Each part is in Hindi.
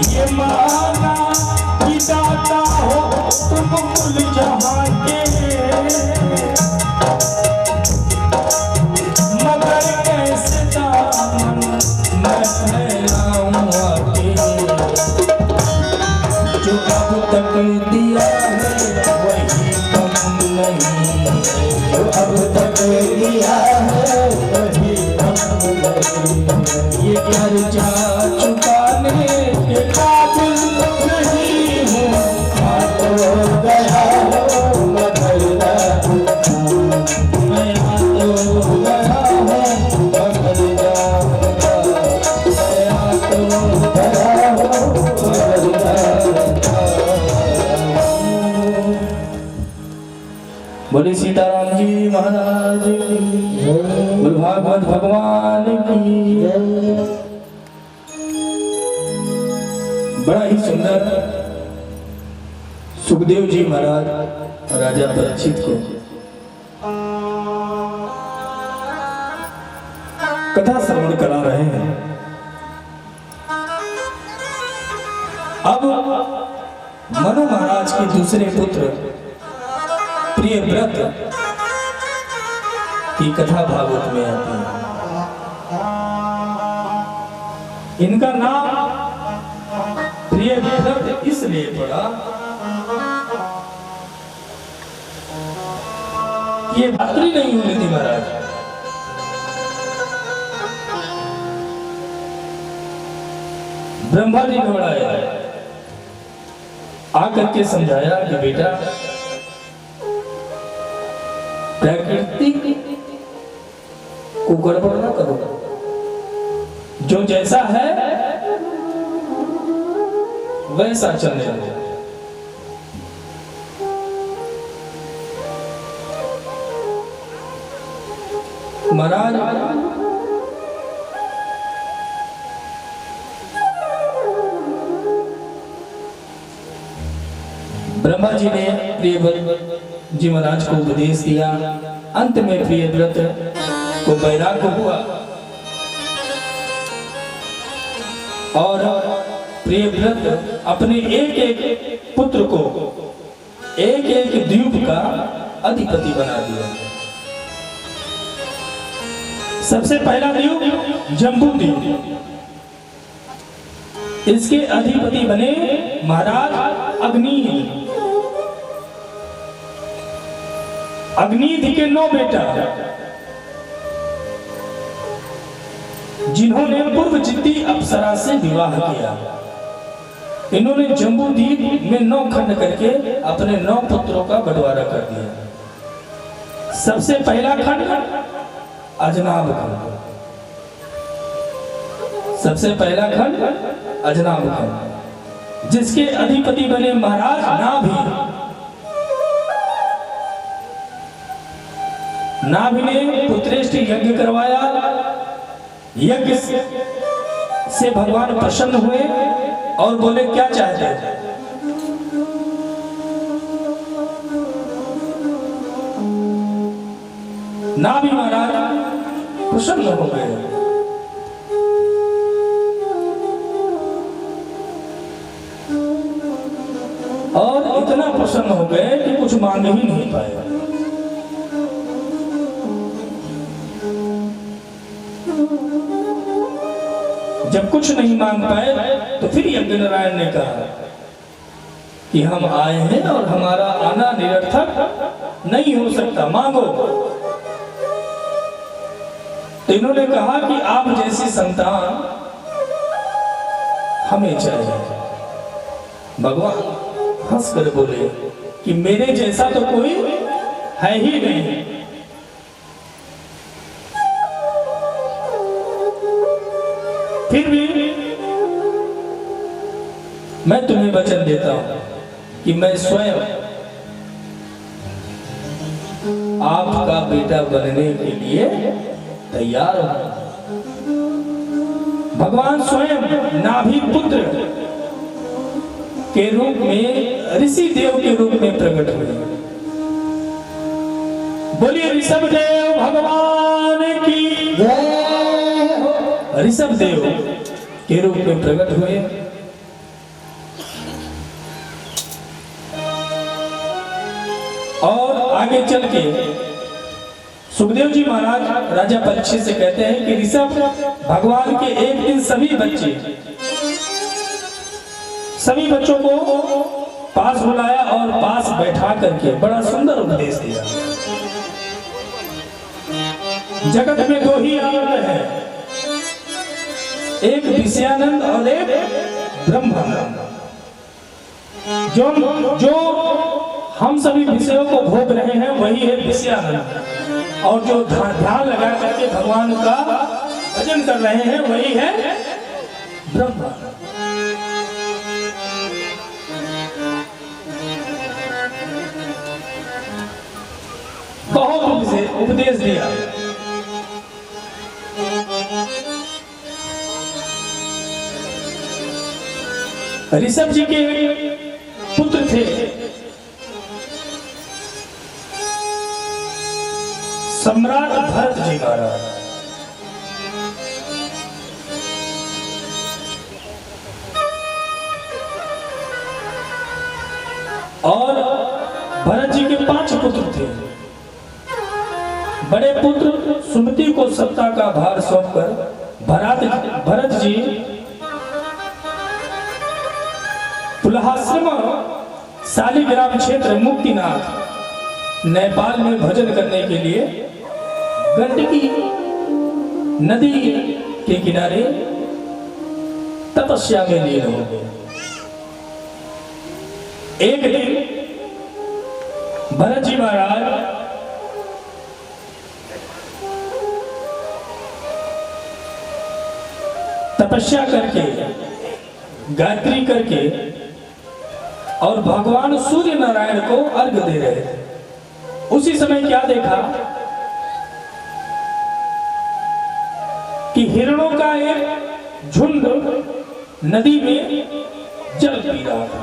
ये माना कि दाता हो तुम कुल जहां के, मगर कैसे दामन मैं फैलाऊं आगे। जो अब तक दिया है वही कम नहीं, जो अब तक दिया है वही कम नहीं। ये कर्जा चुकाने के काबिल नहीं हूँ, आ तो गया हो मगर मैं आ तो गया हूँ मगर मैं आ तो गया हूँ मगर। बोले सीताराम जी महाराज की, बोल भागवत भगवान की। बड़ा ही सुंदर सुखदेव जी महाराज राजा परीक्षित को कथा श्रवण करा रहे हैं। अब मनु महाराज के दूसरे पुत्र प्रियव्रत की कथा भागवत में आती है। इनका नाम प्रियव्रत इसलिए पड़ा कि ये भातृ नहीं होने थी महाराज। ब्रह्मा जी घबराया, आकर के समझाया कि बेटा प्रकृति को गड़बड़ ना करो, जो जैसा है वैसा चलने दो। महाराज ब्रह्मा जी ने प्रियव्रत जी महाराज को उपदेश दिया। अंत में प्रियव्रत को वैराग्य हुआ और प्रियव्रत अपने एक एक पुत्र को एक एक द्वीप का अधिपति बना दिया। सबसे पहला द्वीप जम्बू द्वीप, इसके अधिपति बने महाराज अग्नि। अग्निधि के 9 बेटा जिन्होंने पूर्व जिद्दी अप्सरा से विवाह किया। इन्होंने जम्बूद्वीप में 9 खंड करके अपने 9 पुत्रों का बंटवारा कर दिया। सबसे पहला खंड अजनाब खंड, सबसे पहला खंड अजनाब खंड, जिसके अधिपति बने महाराज नाभि। नाभि ने पुत्रेष्ट यज्ञ करवाया। यज्ञ से भगवान प्रसन्न हुए और बोले क्या चाहते हैं? नाभि महाराज प्रसन्न हो गए और इतना प्रसन्न हो गए कि कुछ मांग ही नहीं पाए। जब कुछ नहीं मांग पाए तो फिर यज्ञ नारायण ने कहा कि हम आए हैं और हमारा आना निरर्थक नहीं हो सकता, मांगो। तो इन्होंने कहा कि आप जैसी संतान हमें चाहिए। भगवान हंसकर बोले कि मेरे जैसा तो कोई है ही नहीं। फिर भी मैं तुम्हें वचन देता हूं कि मैं स्वयं आपका बेटा बनने के लिए तैयार हूं। भगवान स्वयं नाभि पुत्र के रूप में ऋषि देव के रूप में प्रकट हुए। बोलिए ऋषभ देव भगवान की जय हो। ऋषभ देव के रूप में प्रकट हुए। और आगे चल के सुखदेव जी महाराज राजा परीक्षित से कहते हैं कि ऋषभ, भगवान के एक दिन सभी बच्चों को पास बुलाया और पास बैठा करके बड़ा सुंदर उपदेश दिया। जगत में दो ही आनंद है, एक विषयानंद और एक ब्रह्मानंद। जो हम सभी विषयों को भोग रहे हैं वही है विषयानंद, और जो ध्यान लगा करके भगवान का भजन कर रहे हैं वही है ब्रह्मानंद। बहुत उपदेश दिया। ऋषभ जी के पुत्र थे सम्राट भरत जी महाराज। और भरत जी के 5 पुत्र थे। बड़े पुत्र सुमति को सत्ता का भार सौंपकर भरत जी पुलहाश्रम शालिग्राम क्षेत्र मुक्तिनाथ नेपाल में भजन करने के लिए गंडकी नदी के किनारे तपस्या में लीन हो गए। एक दिन भरत जी महाराज तपस्या करके गायत्री करके और भगवान सूर्य नारायण को अर्घ्य दे रहे थे। उसी समय क्या देखा कि हिरणों का एक झुंड नदी में जल पी रहा था।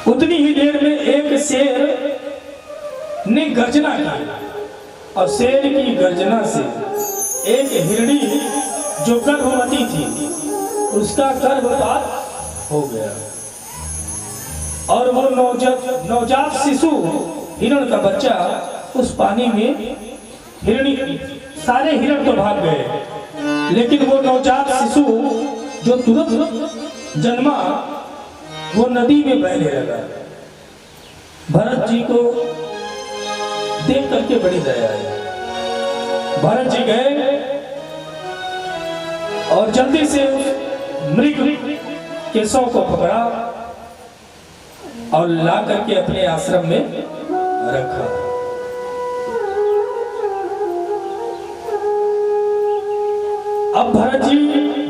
उतनी ही देर में एक शेर ने गर्जना की और शेर की गर्जना से एक हिरणी जो गर्भवती थी उसका गर्भपात हो गया और वो नवजात शिशु हिरण का बच्चा उस पानी में सारे हिरण तो भाग गए, लेकिन वो नवजात शिशु जो तुरंत जन्मा वो नदी में बहने लगा। भरत जी को देख करके बड़ी दया आई। भरत जी गए और जल्दी से मृग के शव को पकड़ा और ला करके अपने आश्रम में रखा। अब भरत जी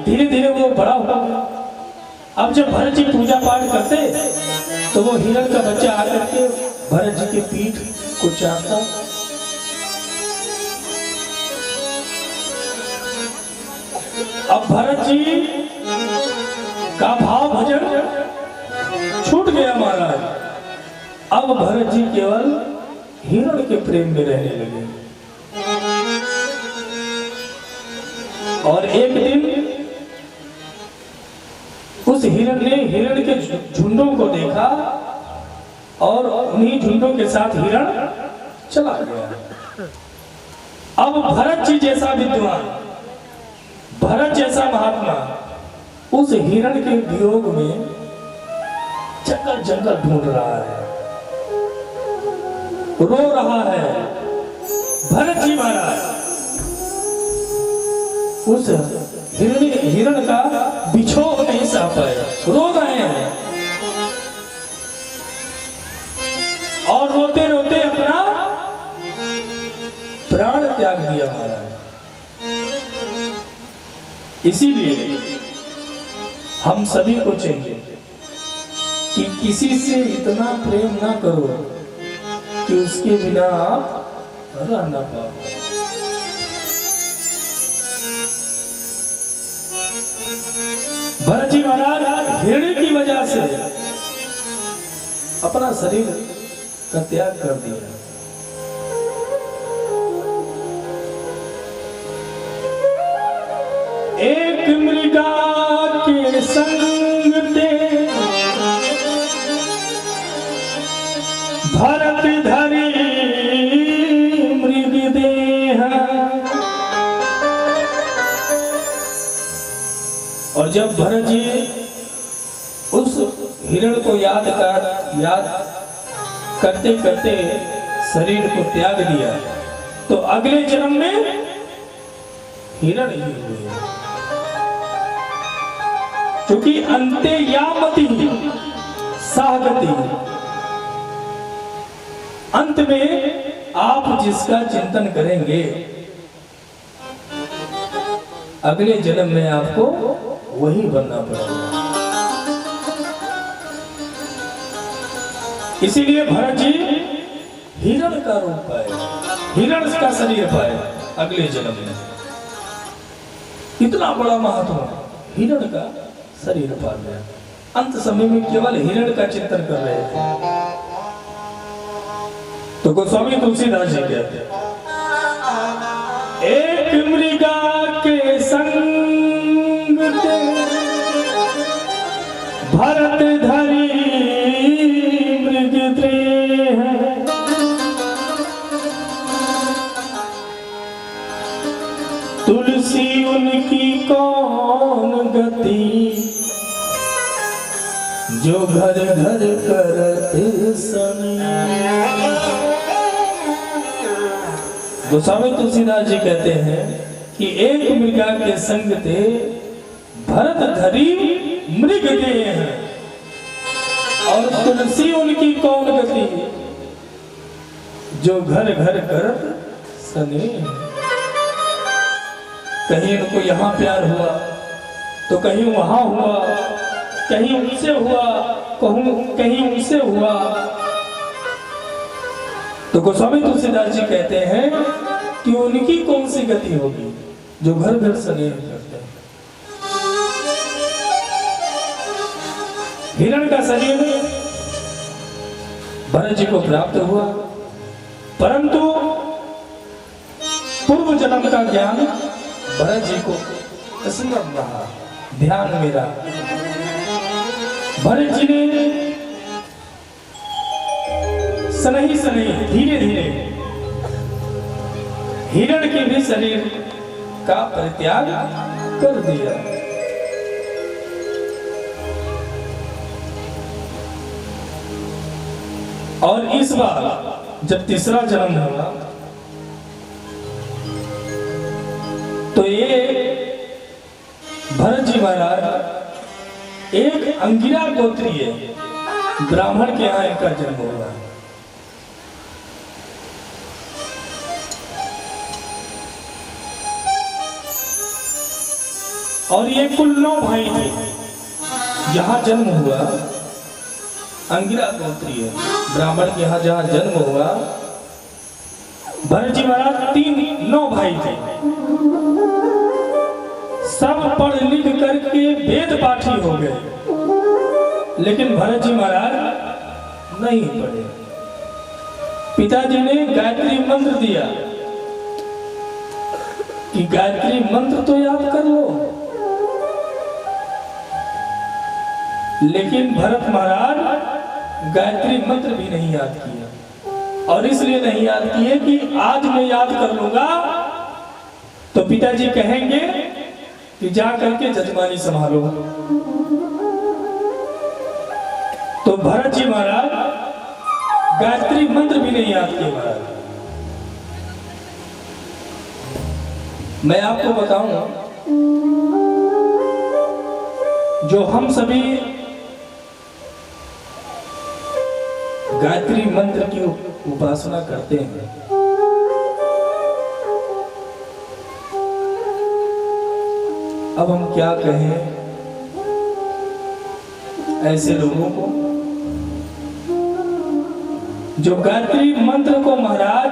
धीरे धीरे वो बड़ा हुआ। अब जब भरत जी पूजा पाठ करते तो वो हिरण का बच्चा आकर के भरत जी के पीठ को चाटता। अब भरत जी का भाव भजन छूट गया महाराज। अब भरत जी केवल हिरण के प्रेम में रहने लगे। और एक दिन उस हिरण ने हिरण के झुंडों को देखा और उन्हीं झुंडों के साथ हिरण चला गया। अब भरत जी जैसा विद्वान, भरत जैसा महात्मा उस हिरण के वियोग में जंगल जंगल ढूंढ रहा है, रो रहा है। भरत जी महाराज उस हिरण का बिछोह नहीं सह पाए, रो रहे हैं और रोते रोते अपना प्राण त्याग दिया महाराज। इसीलिए हम सभी को चाहिए कि किसी से इतना प्रेम ना करो कि उसके बिना आप रह ना पाओ। भरत जी महाराज हिरणी की वजह से अपना शरीर का त्याग कर दिया। एक मृगा के संग ते भरत धरी मृग देह। और जब भरत जी उस हिरण को याद करते करते शरीर को त्याग दिया, तो अगले जन्म में हिरण ही हुए, क्योंकि अंते यामति सागति, अंत में आप जिसका चिंतन करेंगे अगले जन्म में आपको वही बनना पड़ेगा। इसीलिए भरत जी हिरण का रूप पाए, हिरण का शरीर पाए अगले जन्म में। इतना बड़ा महत्व हिरण का शरीर पा गया। अंत समय में केवल हिरण का चिंतन कर रहे थे। तो गोस्वामी तुलसीदास जी कहते हैं, एक मृगा के संग ते भरत धरी मृग देह। तुलसी उनकी कौन गति, जो घर घर करत सनी। गोस्वामी तुलसीदास जी कहते हैं कि एक मृगा के संग ते भरत धरी मृग देह, और तुलसी उनकी कौन गति, जो घर घर करत सने। कहीं उनको यहाँ प्यार हुआ तो कहीं वहां हुआ, कहीं उनसे हुआ कहीं उनसे हुआ। तो गोस्वामी तुलसीदास जी कहते हैं कि उनकी कौन सी गति होगी जो घर घर स्नेह करते हैं। हिरण का शरीर भरत जी को प्राप्त हुआ, परंतु पूर्व जन्म का ज्ञान भरत जी को असंभव रहा, ध्यान मेरा। भरत जी ने सनही सनही धीरे धीरे हिरण के भी शरीर का परित्याग कर दिया। और इस बार जब तीसरा जन्म हुआ तो ये भरत जी महाराज एक अंगिरा गोत्रीय ब्राह्मण के यहाँ इनका जन्म हुआ। और ये कुल 9 भाई थे। जहां जन्म हुआ अंगिरा गोत्रीय ब्राह्मण के यहाँ जहां जन्म हुआ, भरत जी महाराज 9 भाई थे। सब पढ़ लिख करके वेद पाठी हो गए, लेकिन भरत जी महाराज नहीं पढ़े। पिताजी ने गायत्री मंत्र दिया कि गायत्री मंत्र तो याद कर लो, लेकिन भरत महाराज गायत्री मंत्र भी नहीं याद किया। और इसलिए नहीं याद किए कि आज मैं याद कर लूंगा तो पिताजी कहेंगे कि जा करके जजमानी संभालो। तो भरत जी महाराज गायत्री मंत्र भी नहीं याद किए महाराज। मैं आपको बताऊं, जो हम सभी गायत्री मंत्र की उपासना करते हैं, अब हम क्या कहें ऐसे लोगों को जो गायत्री मंत्र को महाराज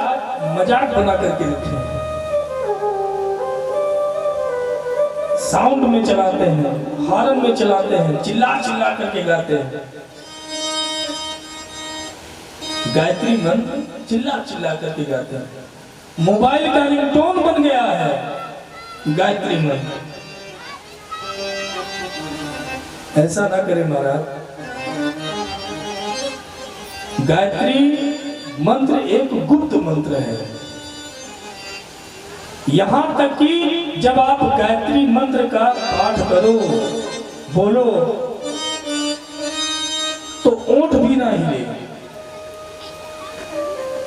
मजाक बना करके रखे हैं, साउंड में चलाते हैं, हारन में चलाते हैं, चिल्ला चिल्ला करके गाते हैं। गायत्री मंत्र चिल्ला चिल्ला करके गाते हैं। मोबाइल का रिंगटोन बन गया है गायत्री मंत्र। ऐसा ना करें महाराज। गायत्री मंत्र एक गुप्त मंत्र है। यहां तक कि जब आप गायत्री मंत्र का पाठ करो, बोलो, तो ओंठ भी ना हिले।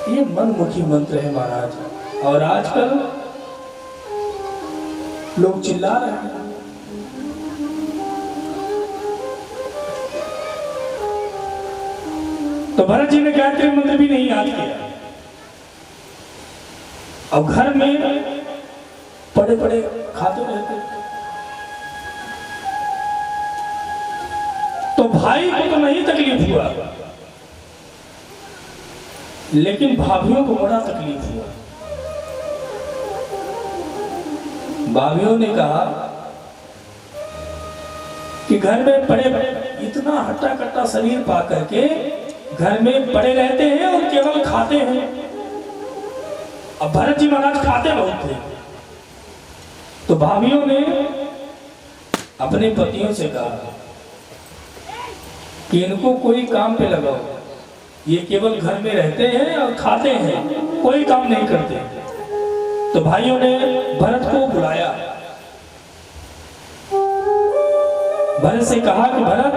ये मनमुखी मंत्र है महाराज। और आजकल लोग चिल्ला रहे हैं। तो भरत जी ने गायत्री मंत्र भी नहीं याद किया। अब घर में पड़े पड़े खाते रहते। तो भाई को तो नहीं तकलीफ हुआ, लेकिन भाभियों को बड़ा तकलीफ हुआ। भाभियों ने कहा कि घर में पड़े इतना हट्टा कट्टा शरीर पा करके घर में पड़े रहते हैं और केवल खाते हैं। अब भरत जी महाराज खाते बहुत थे। तो भाभियों ने अपने पतियों से कहा कि इनको कोई काम पे लगाओ, ये केवल घर में रहते हैं और खाते हैं, कोई काम नहीं करते। तो भाइयों ने भरत को बुलाया। भरत से कहा कि भरत,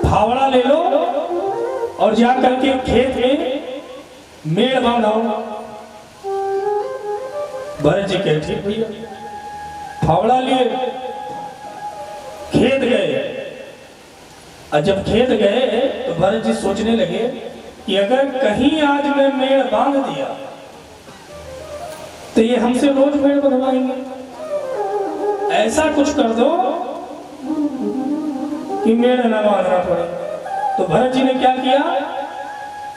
फावड़ा ले लो और जाकर के खेत में मेड़ बांधाओ। भरत जी कहे ठीक भैया। फावड़ा लिए खेत गए। और जब खेत गए तो भरत जी सोचने लगे कि अगर कहीं आज मैं मेड़ बांध दिया तो ये हमसे रोज मेड़ बनवाएंगे। ऐसा कुछ कर दो कि मेड़ न बांधना पड़े। तो भरत जी ने क्या किया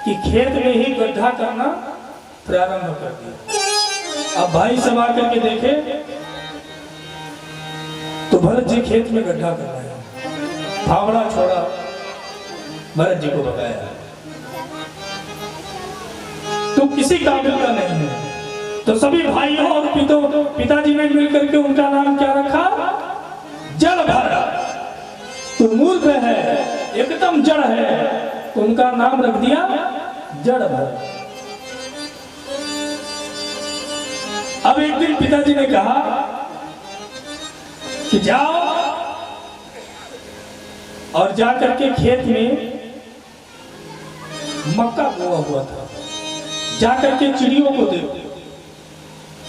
कि खेत में ही गड्ढा करना प्रारंभ कर दिया। अब भाई सब आकर के देखे तो भरत जी खेत में गड्ढा कर रहे हैं। फावड़ा छोड़ा, भरत जी को बताया तो किसी काबिल का नहीं है। तो सभी भाइयों और पिताजी ने मिलकर के उनका नाम क्या रखा? जड़ भरा। तो मूर्ख है, एकदम जड़ है, तो उनका नाम रख दिया जड़ भरा। अब एक दिन पिताजी ने कहा कि जाओ और जाकर के खेत में मक्का बोआ हुआ था, जाकर के चिड़ियों को देखो,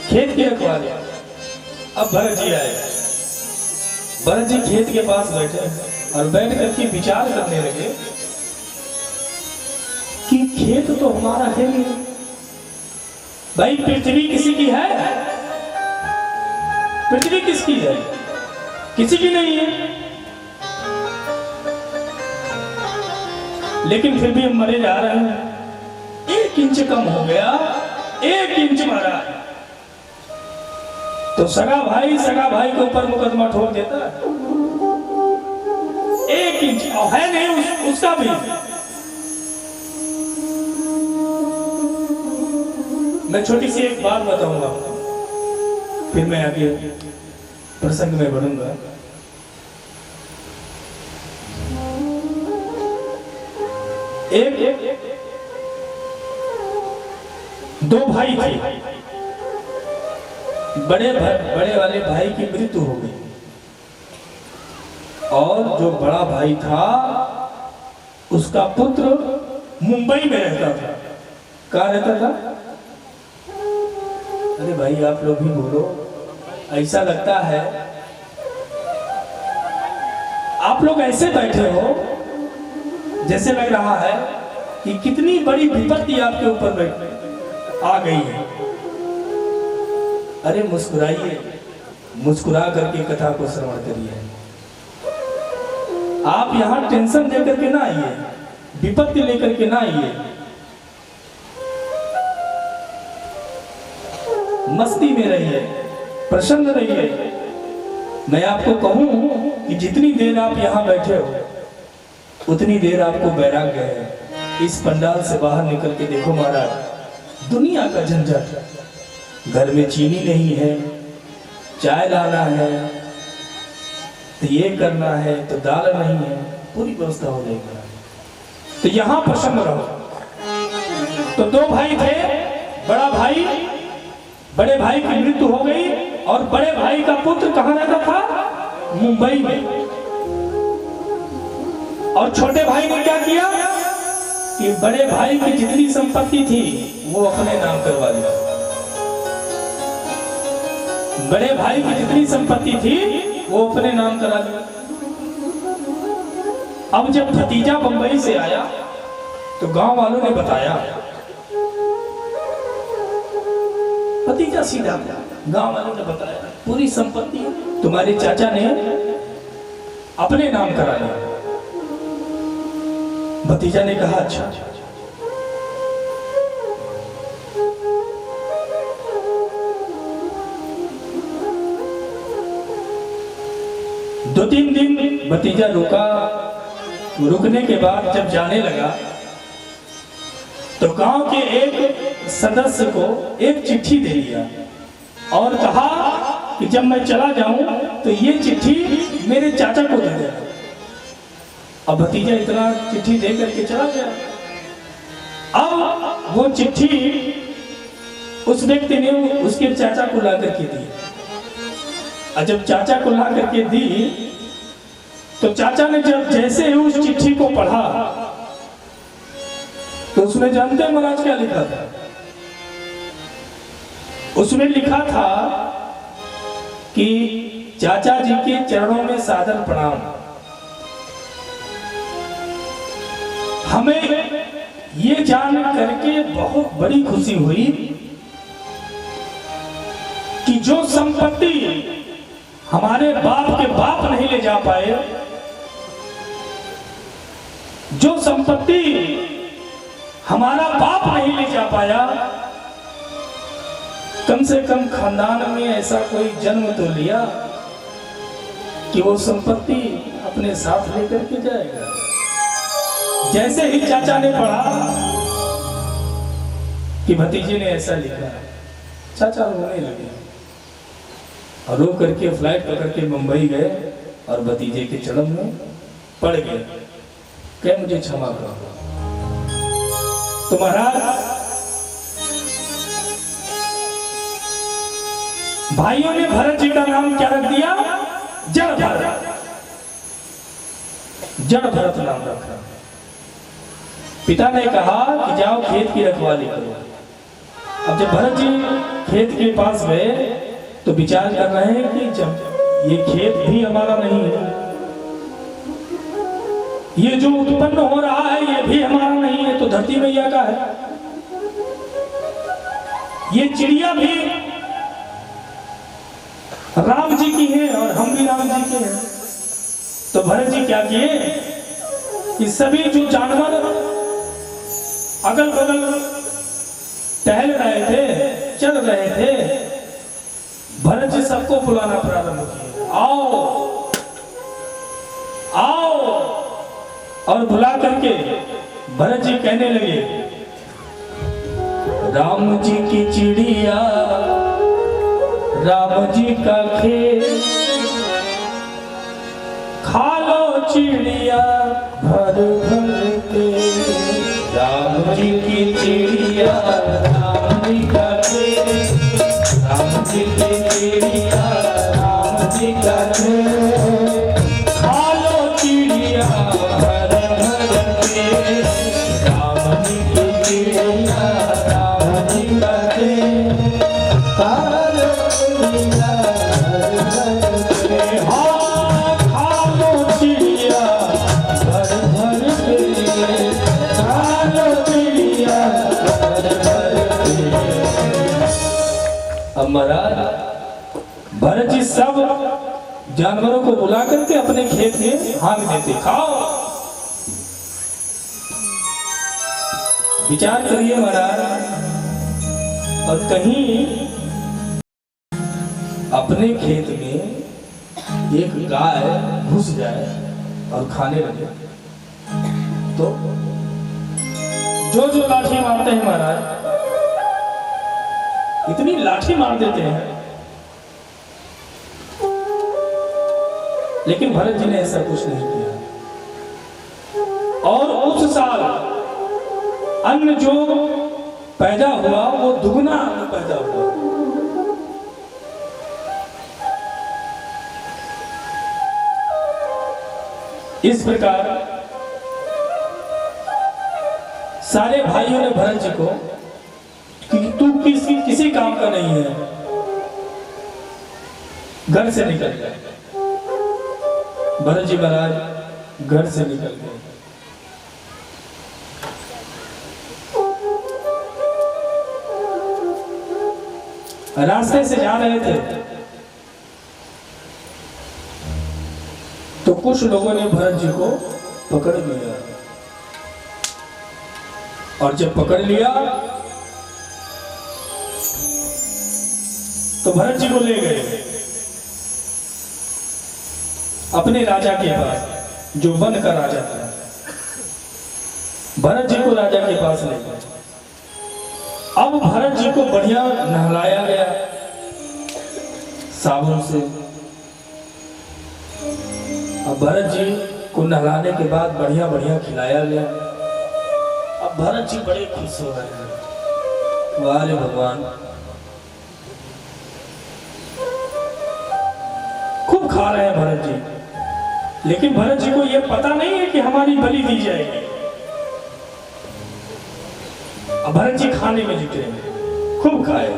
खेत के रखवाले। अब भरत जी आए। भरत जी खेत के पास बैठे और बैठ करके विचार करने लगे कि खेत तो हमारा है नहीं भाई, पृथ्वी किसी की है? पृथ्वी किसकी है? किसी की नहीं है। लेकिन फिर भी हम मरे जा रहे हैं। 1 इंच कम हो गया, 1 इंच मारा तो सगा भाई के ऊपर मुकदमा ठोक देता है। 1 इंच है नहीं उसका भी। मैं छोटी सी एक बात बताऊंगा, फिर मैं आगे प्रसंग में बढ़ूंगा। एक 2 भाई थे। बड़े वाले भाई की मृत्यु हो गई और जो बड़ा भाई था उसका पुत्र मुंबई में रहता था। कहाँ रहता था? अरे भाई आप लोग भी बोलो, ऐसा लगता है आप लोग ऐसे बैठे हो जैसे लग रहा है कि कितनी बड़ी विपत्ति आपके ऊपर आ गई है। अरे मुस्कुराइए, मुस्कुरा करके कथा को श्रवण करिए। आप यहाँ टेंशन लेकर के ना आइए, विपत्ति लेकर के ना आइए। मस्ती में रहिए, प्रसन्न रहिए। मैं आपको कहूं कि जितनी देर आप यहाँ बैठे हो उतनी देर आपको वैराग्य है। इस पंडाल से बाहर निकल के देखो महाराज, दुनिया का झंझट, घर में चीनी नहीं है, चाय लाना है, तो ये करना है, तो दाल नहीं है, पूरी व्यवस्था हो जाएगी। तो यहाँ प्रसन्न रहो। तो दो भाई थे, बड़े भाई की मृत्यु हो गई और बड़े भाई का पुत्र कहाँ रहता था? मुंबई में। और छोटे भाई ने क्या किया कि बड़े भाई की जितनी संपत्ति थी वो अपने नाम करवा लिया। बड़े भाई की जितनी संपत्ति थी वो अपने नाम करा लिया। अब जब भतीजा बंबई से आया तो गांव वालों ने बताया, भतीजा सीधा गांव वालों ने बताया पूरी संपत्ति तुम्हारे चाचा ने अपने नाम करा लिया। भतीजा ने कहा अच्छा। दो तीन दिन भतीजा रुका। रुकने के बाद जब जाने लगा तो गांव के एक सदस्य को एक चिट्ठी दे दिया और कहा कि जब मैं चला जाऊं तो ये चिट्ठी मेरे चाचा को दे देना। अब भतीजा इतना चिट्ठी दे करके चला गया। अब वो चिट्ठी उस व्यक्ति ने उसके चाचा को ला करके दी। और जब चाचा को ला करके दी तो चाचा ने जब जैसे ही उस चिट्ठी को पढ़ा तो उसमें जानते हैं महाराज क्या लिखा था? उसमें लिखा था कि चाचा जी के चरणों में सादर प्रणाम। हमें ये जान करके बहुत बड़ी खुशी हुई कि जो संपत्ति हमारे बाप के बाप नहीं ले जा पाए, जो संपत्ति हमारा बाप नहीं ले जा पाया, कम से कम खानदान में ऐसा कोई जन्म तो लिया कि वो संपत्ति अपने साथ लेकर के जाएगा। जैसे ही चाचा ने पढ़ा कि भतीजे ने ऐसा लिखा, चाचा रोने लगे और रो करके फ्लाइट पकड़ के मुंबई गए और भतीजे के चरण में पड़ गए, क्या मुझे क्षमा करो। तो महाराज भाइयों ने भरत जी का नाम क्या रख दिया? जड़ भरत। जड़ भरत नाम रखा। पिता ने कहा कि जाओ खेत की रखवाली करो। अब जब भरत जी खेत के पास गए तो विचार कर रहे हैं कि जब ये खेत भी हमारा नहीं है, ये जो उत्पन्न हो रहा है ये भी हमारा नहीं है, तो धरती मैया का है। ये चिड़िया भी राम जी की है और हम भी राम जी के हैं। तो भरत जी क्या किए कि सभी जो जानवर अगल बगल टहल रहे थे, चल रहे थे, भरत जी सबको बुलाना प्रारंभ किए, आओ आओ। और बुला करके भरत जी कहने लगे, राम जी की चिड़िया, राम जी का खेत, खा लो चिड़िया भर भर के। राम जी की चिड़िया, राम जी का खेत, राम जी की चिड़िया, राम जी का खेत, खा लो चिड़िया भर भर के। राम जी की चिड़िया, राम जी का खेत, खा लो चिड़िया भर भर के। हाँ, खा लो चिड़िया भर भर के, खा लो चिड़िया भर भर के। अब महाराज भरत जी सब जानवरों को बुला करके अपने खेत में हाँक देते, खाओ। विचार करिए महाराज, और कहीं अपने खेत में एक गाय घुस जाए और खाने लगे तो जो लाठी मारते हैं महाराज, इतनी लाठी मार देते हैं लेकिन भरत जी ने ऐसा कुछ नहीं किया। और उस साल अन्न जो पैदा हुआ वो दुगना अन्न पैदा हुआ। इस प्रकार सारे भाइयों ने भरत जी को कि तू किसी काम का नहीं है, घर से निकल गए। भरत जी महाराज घर से निकल गए। रास्ते से जा रहे थे तो कुछ लोगों ने भरत जी को पकड़ लिया, और जब पकड़ लिया तो भरत जी को ले गए अपने राजा के पास, जो वन का राजा था। भरत जी को राजा के पास ले गए। अब भरत जी को बढ़िया नहलाया गया साबुन से। अब भरत जी को नहलाने के बाद बढ़िया बढ़िया खिलाया गया। अब भरत जी बड़े खुश हो रहे हैं, वाह रे भगवान, खूब खा रहे हैं भरत जी। लेकिन भरत जी को यह पता नहीं है कि हमारी बलि दी जाएगी। अब भरत जी खाने में जुटे, खूब खाए।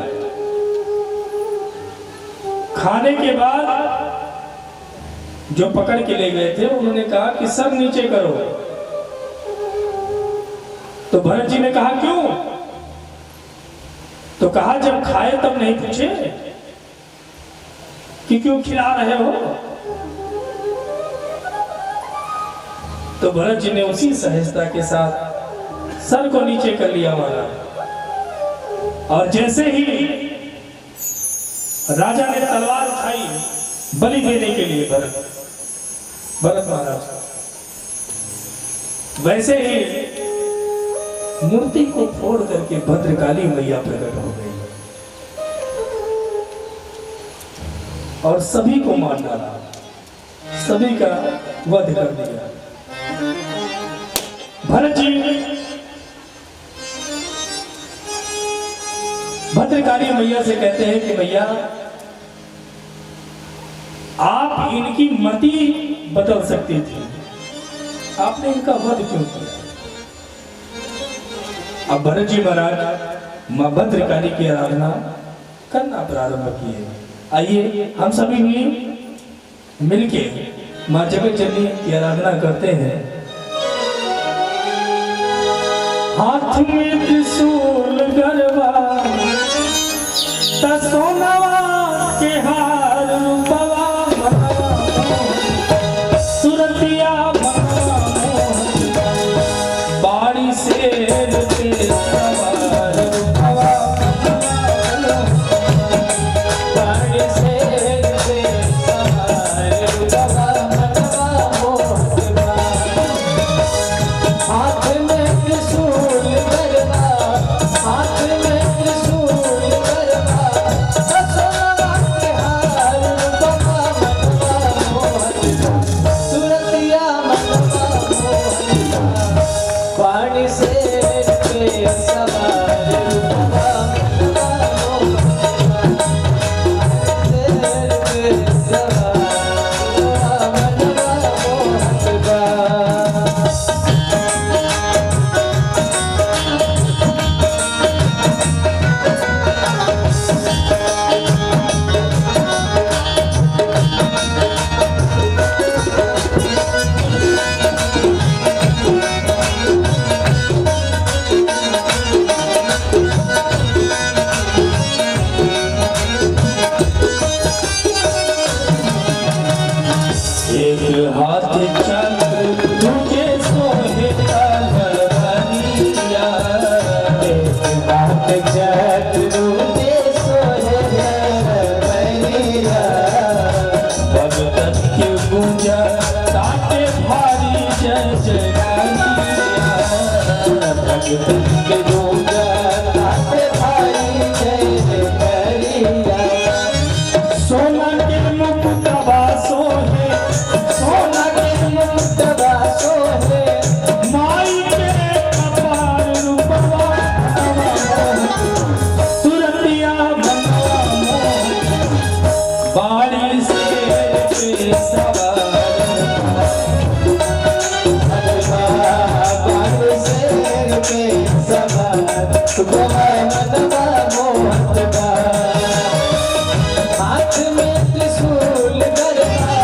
खाने के बाद जो पकड़ के ले गए थे उन्होंने कहा कि सब नीचे करो। तो भरत जी ने कहा क्यों? तो कहा जब खाए तब नहीं पूछे कि क्यों खिला रहे हो। तो भरत जी ने उसी सहजता के साथ सर को नीचे कर लिया महाराज। और जैसे ही राजा ने तलवार उठाई बलि देने के लिए भरत महाराज, वैसे ही मूर्ति को फोड़ करके भद्रकाली मैया प्रकट हो गई और सभी को मार डाला, सभी का वध कर दिया। भरत जी भद्रकाली मैया से कहते हैं कि मैया आप इनकी मति बदल सकती थी, आपने इनका वध क्यों किया? अब भरत जी महाराज मां भद्रकाली की आराधना करना प्रारंभ किए। आइए हम सभी भी मिलके मां जगत जननी की आराधना करते हैं। हाथ में त्रिशूल गरबा सोनवा के हार रूपवा सुरतिया बाड़ी शेर के सवार रूपवा बाड़ी शेर के सवार रूपवा हाथ में त्रिशूल गरबा, हाथ में त्रिशूल गरबा सोना के मुकुट बासो है पे सवार पे सवार मनवा मोहत हाथ में त्रिशूल गरबा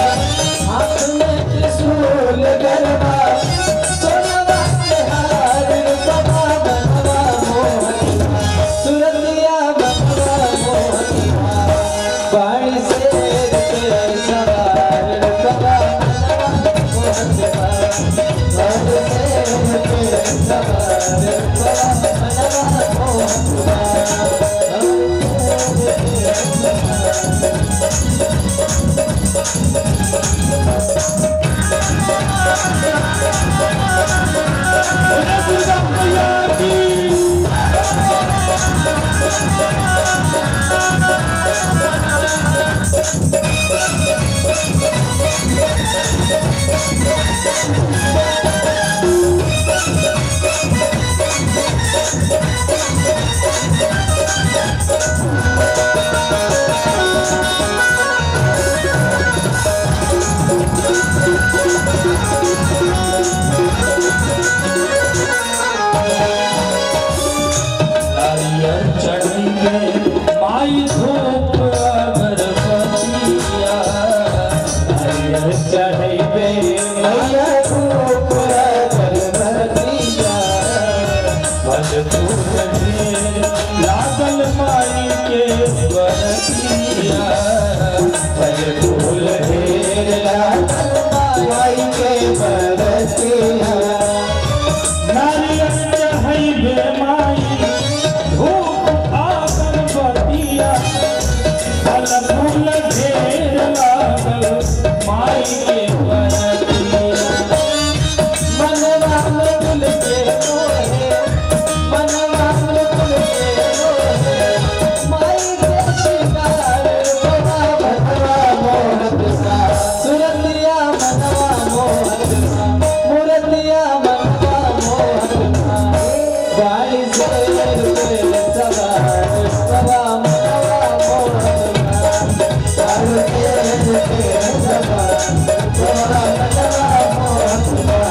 हाथ में त्रिशूल गरबा सोनवा के हार बाबा मनवा मोहत सुरतिया मनवा मोहत बाणी शेर पे सवार बाबा मनवा लागल माई के बरतिया फल फूल ढेर लागल माई के बरतिया नारियल चढ़ैबे माई धूप अगरबत्तिया फल फूल ढेर लागल माई के बरतिया मनवा में गुल के मोहे मनवा में गुल के मोहे माई के शिकार बाबा भगवा मोहत सा सुरतिया मनवा मोहत सा मूर्तिया मनवा मोहत सा बाली शेर पे सवार बाबा मनवा मोहत सा बाली शेर पे सवार बाबा मनवा मोहत सा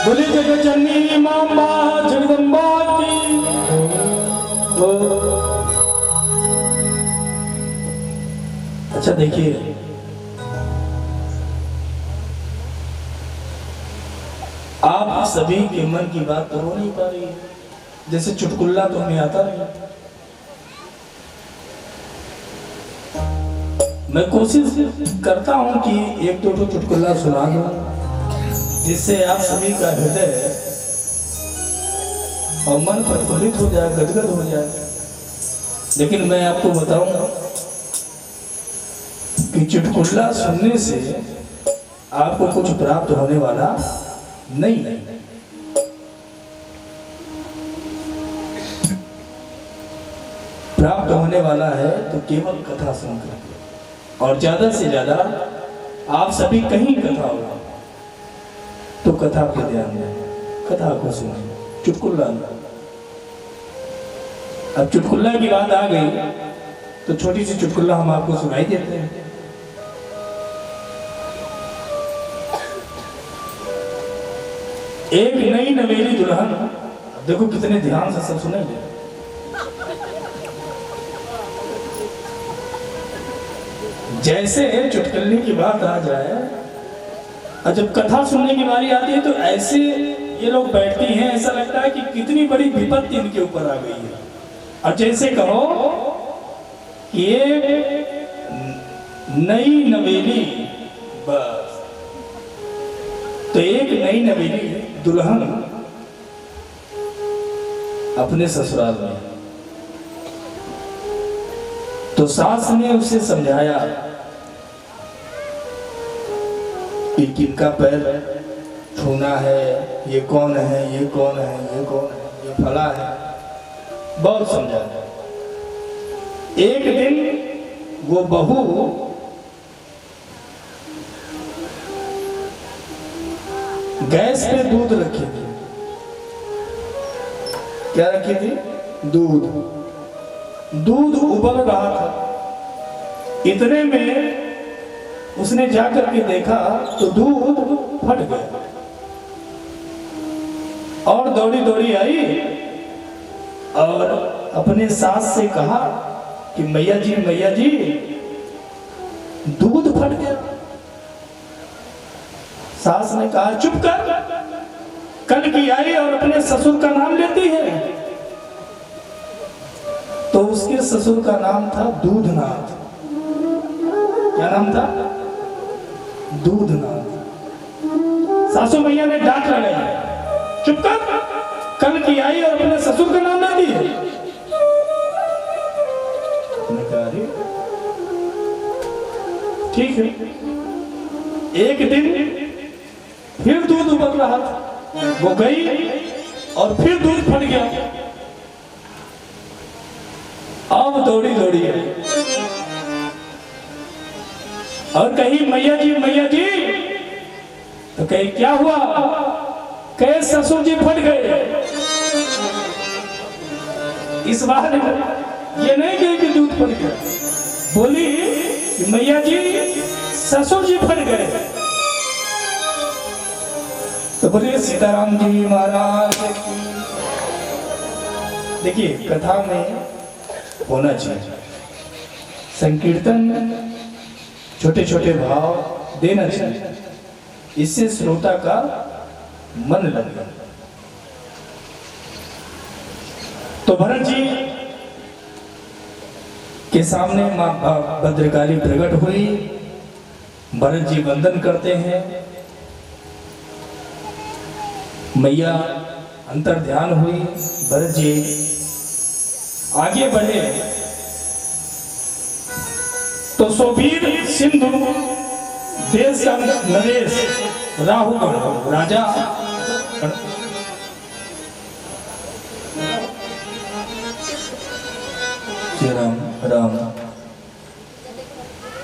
बोली जगत जननी मां जगदम्बा की अच्छा देखिए आप सभी के मन की बात तो हो नहीं पा रही है। जैसे चुटकुल्ला तो हमें आता नहीं। मैं कोशिश करता हूं कि एक दो चुटकुल्ला सुना दूं जिससे आप सभी का हृदय और मन प्रफुल्लित हो जाए, गदगद हो जाए। लेकिन मैं आपको बताऊंगा कि चुटकुल्ला सुनने से आपको कुछ प्राप्त होने वाला नहीं। प्राप्त होने वाला है तो केवल कथा सुनकर, और ज्यादा से ज्यादा आप सभी कहीं कथा होगा तो कथा पे ध्यान दें, कथा को सुने, चुटकुल्ला। अब चुटकुल्ला की बात आ गई तो छोटी सी चुटकुल्ला हम आपको सुनाई देते हैं। एक नई नवेली दुल्हन, देखो कितने ध्यान से सब सुनेंगे। जैसे चुटकुल्ले की बात आ जाए और जब कथा सुनने की बारी आती है तो ऐसे ये लोग बैठती हैं, ऐसा लगता है कि कितनी बड़ी विपत्ति इनके ऊपर आ गई है। और जैसे कहो कि ये नई नवेली, बस तो एक नई नवेली दुल्हन अपने ससुराल में, तो सास ने उसे समझाया कि किनका पैर छूना है, ये कौन है, ये कौन है, ये कौन है, ये फला है, बहुत समझाया। एक दिन वो बहू गैस पे दूध रखी थी। क्या रखी थी? दूध। दूध उबल रहा था। इतने में उसने जाकर के देखा तो दूध फट गया और दौड़ी दौड़ी आई और अपने सास से कहा कि मैया जी दूध फट गया। सास ने कहा चुप कर, कल की आई और अपने ससुर का नाम लेती है। तो उसके ससुर का नाम था दूधनाथ। क्या नाम था? दूधनाथ। सासू मैया ने डांट लगाई, चुप कर, कल की आई और अपने ससुर का नाम लेती है। ठीक है। एक दिन फिर दूध उबल रहा था, वो गई और फिर दूध फट गया। अब दौड़ी दौड़ी आई और कही मैया जी, तो कही क्या हुआ? कहे ससुर जी फट गए। इस बार ये नहीं कही कि दूध फट गया, बोली कि मैया जी ससुर जी फट गए। तो बोलिए सीताराम जी महाराज की। देखिए कथा में होना चाहिए संकीर्तन, छोटे छोटे भाव देना चाहिए, इससे श्रोता का मन लगेगा। तो भरत जी के सामने मां भद्रकाली प्रकट हुई। भरत जी वंदन करते हैं, मैया अंतर ध्यान हुई। भरत जी आगे बढ़े तो सोबीर सिंधु देश का नरेश राहुगण राजा राम राम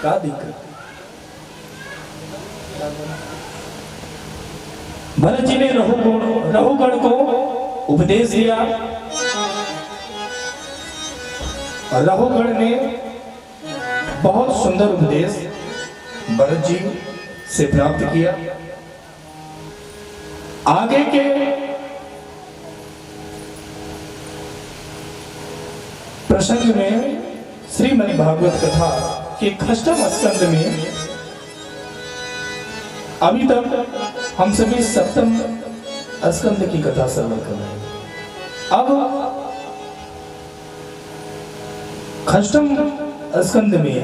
का दिक्कत। भरत जी ने रहुगण को उपदेश दिया। रहुगण ने बहुत सुंदर उपदेश भरत जी से प्राप्त किया। आगे के प्रसंग में श्रीमद् भागवत कथा के खष्टम स्कंद में अभी तक हम सभी सप्तम स्कंद की कथा श्रवण कर रहे हैं। अब खष्टम स्कंद में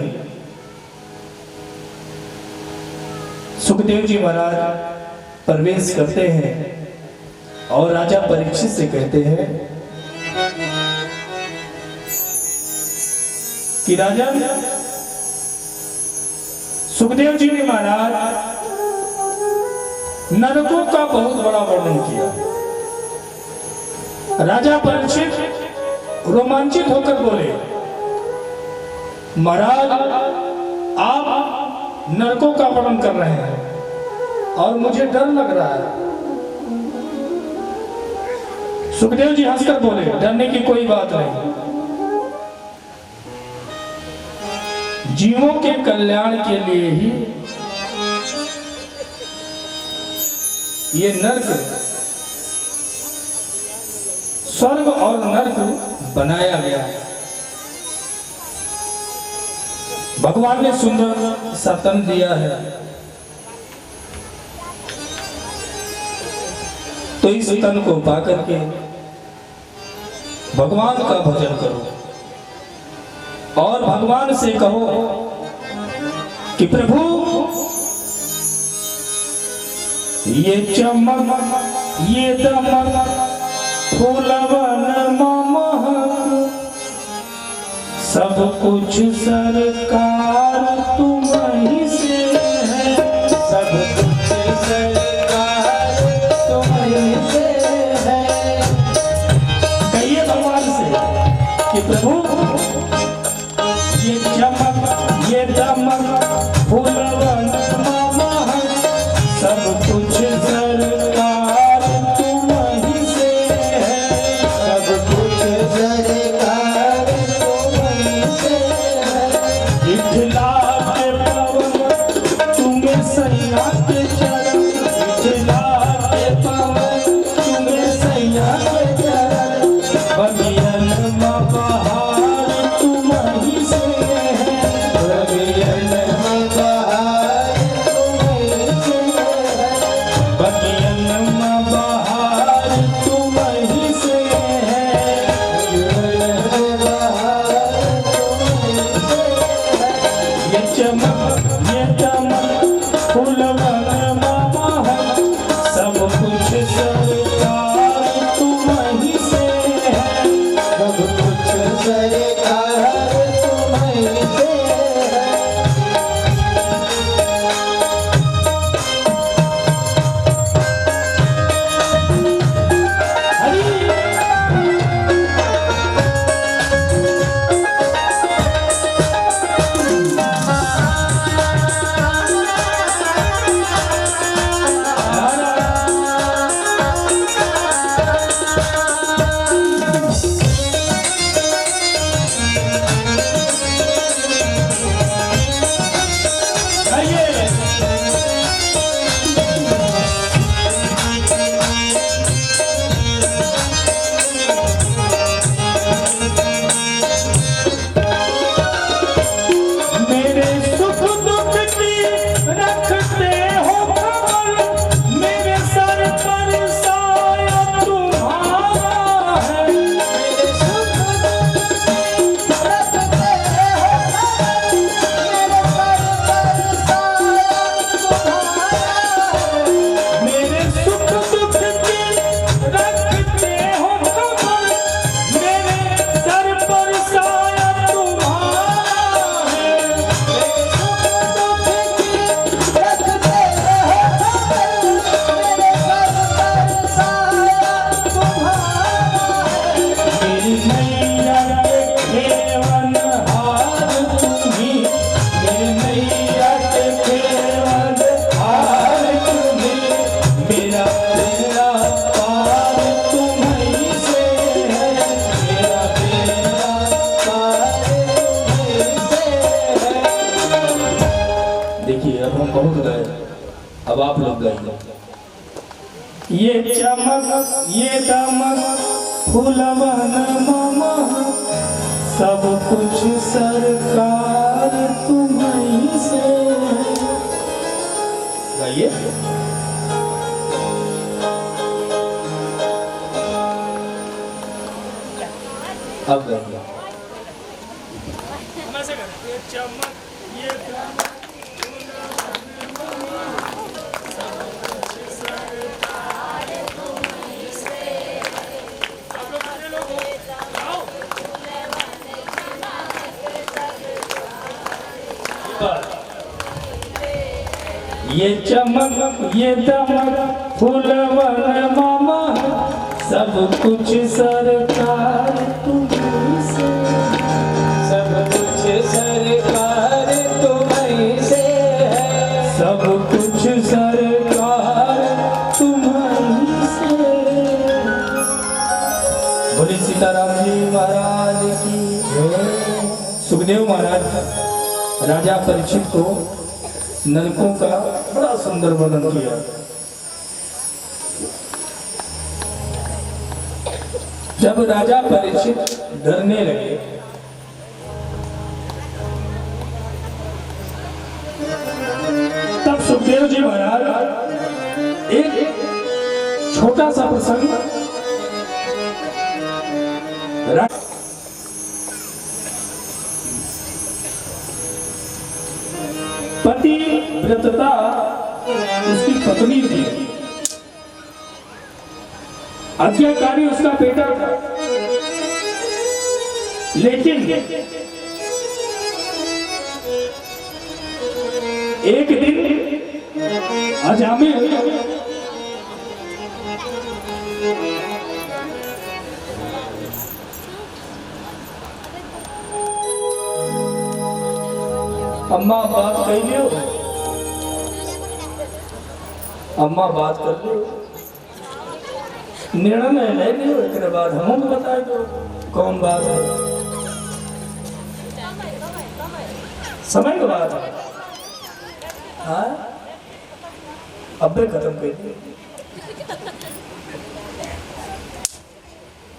सुखदेव जी महाराज प्रवेश करते हैं और राजा परीक्षित से कहते हैं कि राजा सुखदेव जी ने महाराज नरकों का बहुत बड़ा वर्णन किया। राजा परीक्षित रोमांचित होकर बोले, महाराज आप नरकों का वर्णन कर रहे हैं और मुझे डर लग रहा है। सुखदेव जी हंसकर बोले, डरने की कोई बात नहीं, जीवों के कल्याण के लिए ही ये नरक, स्वर्ग और नरक बनाया गया है। भगवान ने सुंदर सा तन दिया है, तो इस तन को पाकर के भगवान का भजन करो और भगवान से कहो कि प्रभु ये चमक ये दमक फूलवन महक सब कुछ सरकार तुम्हीं से है, सब कुछ सरकार तुम्हीं से है। कहिए भगवान से कि प्रभु ये चमक ये दमक फूलवन महक सब कुछ सरकार देखिए अब हम बहुत गए, अब आप लोग गाइए। ये चमक ये दमक फूलवन मामा, सब कुछ सरकार तुम्हीं से। गाइए। अब गाइए। ये चमक ये दमक ये चमक ये दमक फूलवन मामा, सब कुछ सरकार तुम्हीं से। सब कुछ सरकार तुम्हीं से है। सब कुछ सरकार तुम्हीं से। बोले सीताराम जी महाराज की जय। सुखदेव महाराज राजा परीक्षित को नलकों का बड़ा सुंदर वर्णन किया। जब राजा परीक्षित डरने लगे, तब सुखदेव जी महाराज एक छोटा सा प्रसंग पति व्रतता उसकी पत्नी थी, आज्ञाकारी उसका बेटा था, लेकिन एक दिन अजामिल अम्मा बात कह लियो, अम्मा बात कर लो, निर्णय ले लियो, एक बाद हम बता दो कौन बात है। समय के बाद हाँ अब भी खत्म कर दिए।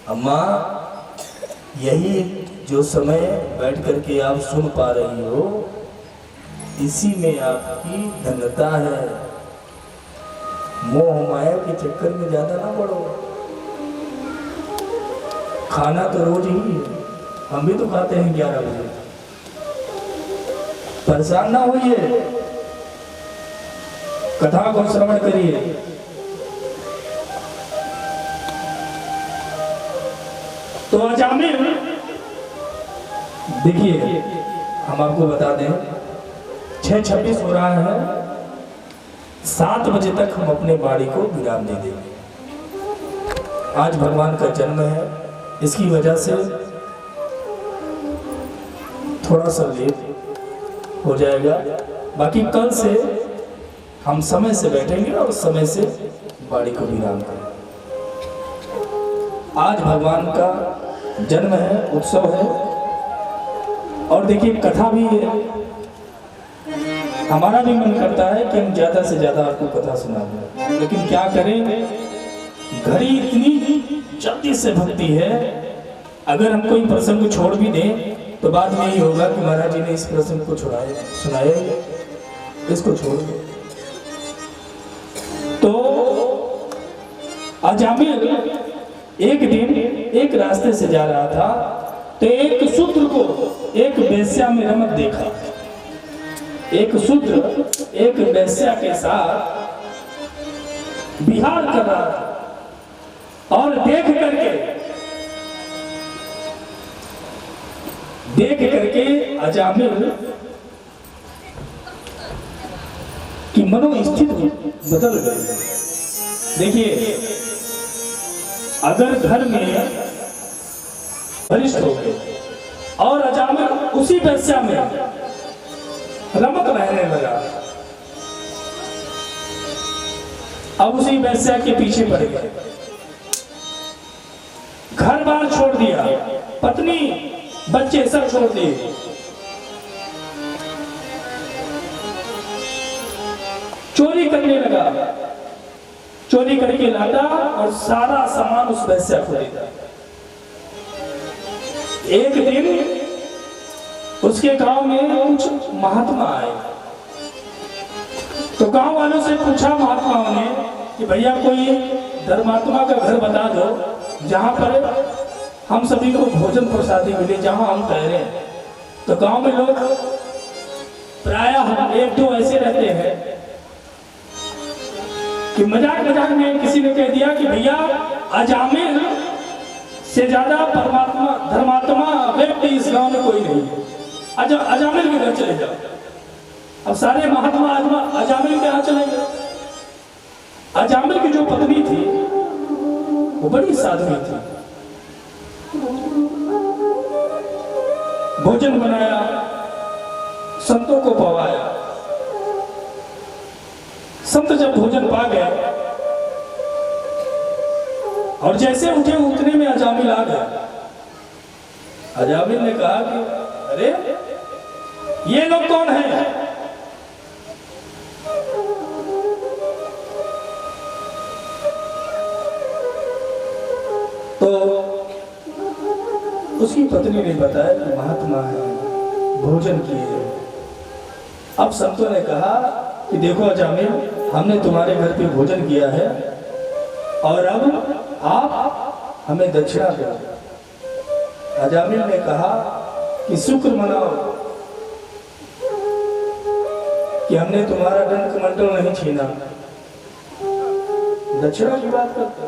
अम्मा यही जो समय बैठ करके आप सुन पा रही हो, इसी में आपकी धन्यता है। मोह माया के चक्कर में ज्यादा ना पड़ो। खाना तो रोज ही है, हम भी तो खाते हैं 11 बजे। परेशान ना होइए, कथा को श्रवण करिए। तो अजामिल देखिए, हम आपको बता दें 6:26 हो रहा है, 7 बजे तक हम अपने बाड़ी को विराम दे देंगे। आज भगवान का जन्म है, इसकी वजह से थोड़ा सा लेट हो जाएगा। बाकी कल से हम समय से बैठेंगे और समय से बाड़ी को विराम करेंगे। आज भगवान का जन्म है, उत्सव है, और देखिए कथा भी है। हमारा भी मन करता है कि हम ज्यादा से ज्यादा आपको कथा सुना दें, लेकिन क्या करें, घड़ी इतनी जल्दी से भगती है। अगर हम कोई प्रसंग छोड़ भी दें तो बाद में यही होगा कि महाराज जी ने इस प्रसंग को सुनाया, इसको छोड़ दो। तो अजामिल एक दिन एक रास्ते से जा रहा था, तो एक शूद्र को एक वेश्या में रमत देखा। एक शूद्र एक वेश्या के साथ विहार कर रहा था, और देख करके अजामिल की मनोस्थिति बदल गई। देखिए, अगर घर में वरिष्ठ हो गए और अजामिल उसी वेश्या में रमत रहने लगा, अब उसी वेश्या के पीछे पड़ गए, घर बार छोड़ दिया, पत्नी बच्चे सब छोड़ दिए। चोरी करने लगा। चोरी करके लाता और सारा सामान उस वैश्या को देता। एक दिन उसके गांव में कुछ महात्मा आए, तो गांव वालों से पूछा महात्माओं ने कि भैया कोई धर्मात्मा का घर बता दो जहां पर हम सभी को भोजन प्रसादी मिले, जहां हम ठहरे। तो गांव में लोग प्रायः एक दो ऐसे रहते हैं कि मजाक मजाक में किसी ने कह दिया कि भैया अजामिल से ज्यादा परमात्मा धर्मात्मा व्यक्ति इस गांव में कोई नहीं है, अजामिल के घर चले जाओ। अब सारे महात्मा अजामिल के यहाँ चले गए। अजामिल की जो पत्नी थी वो बड़ी साध्वी थी। भोजन बनाया, संतों को पवाया। संत जब भोजन पा गए और जैसे उठे उतने में अजामिल आ गया। अजामिल ने कहा कि अरे ये लोग कौन है? तो उसकी पत्नी ने बताया कि महात्मा है, भोजन किए। अब संतों ने कहा कि देखो अजामिल, हमने तुम्हारे घर पे भोजन किया है और अब आप हमें दक्षिणा दो। अजामिल ने कहा कि शुक्र मनाओ कि हमने तुम्हारा दंड कमंडल नहीं छीना। दक्षिणा की बात करते,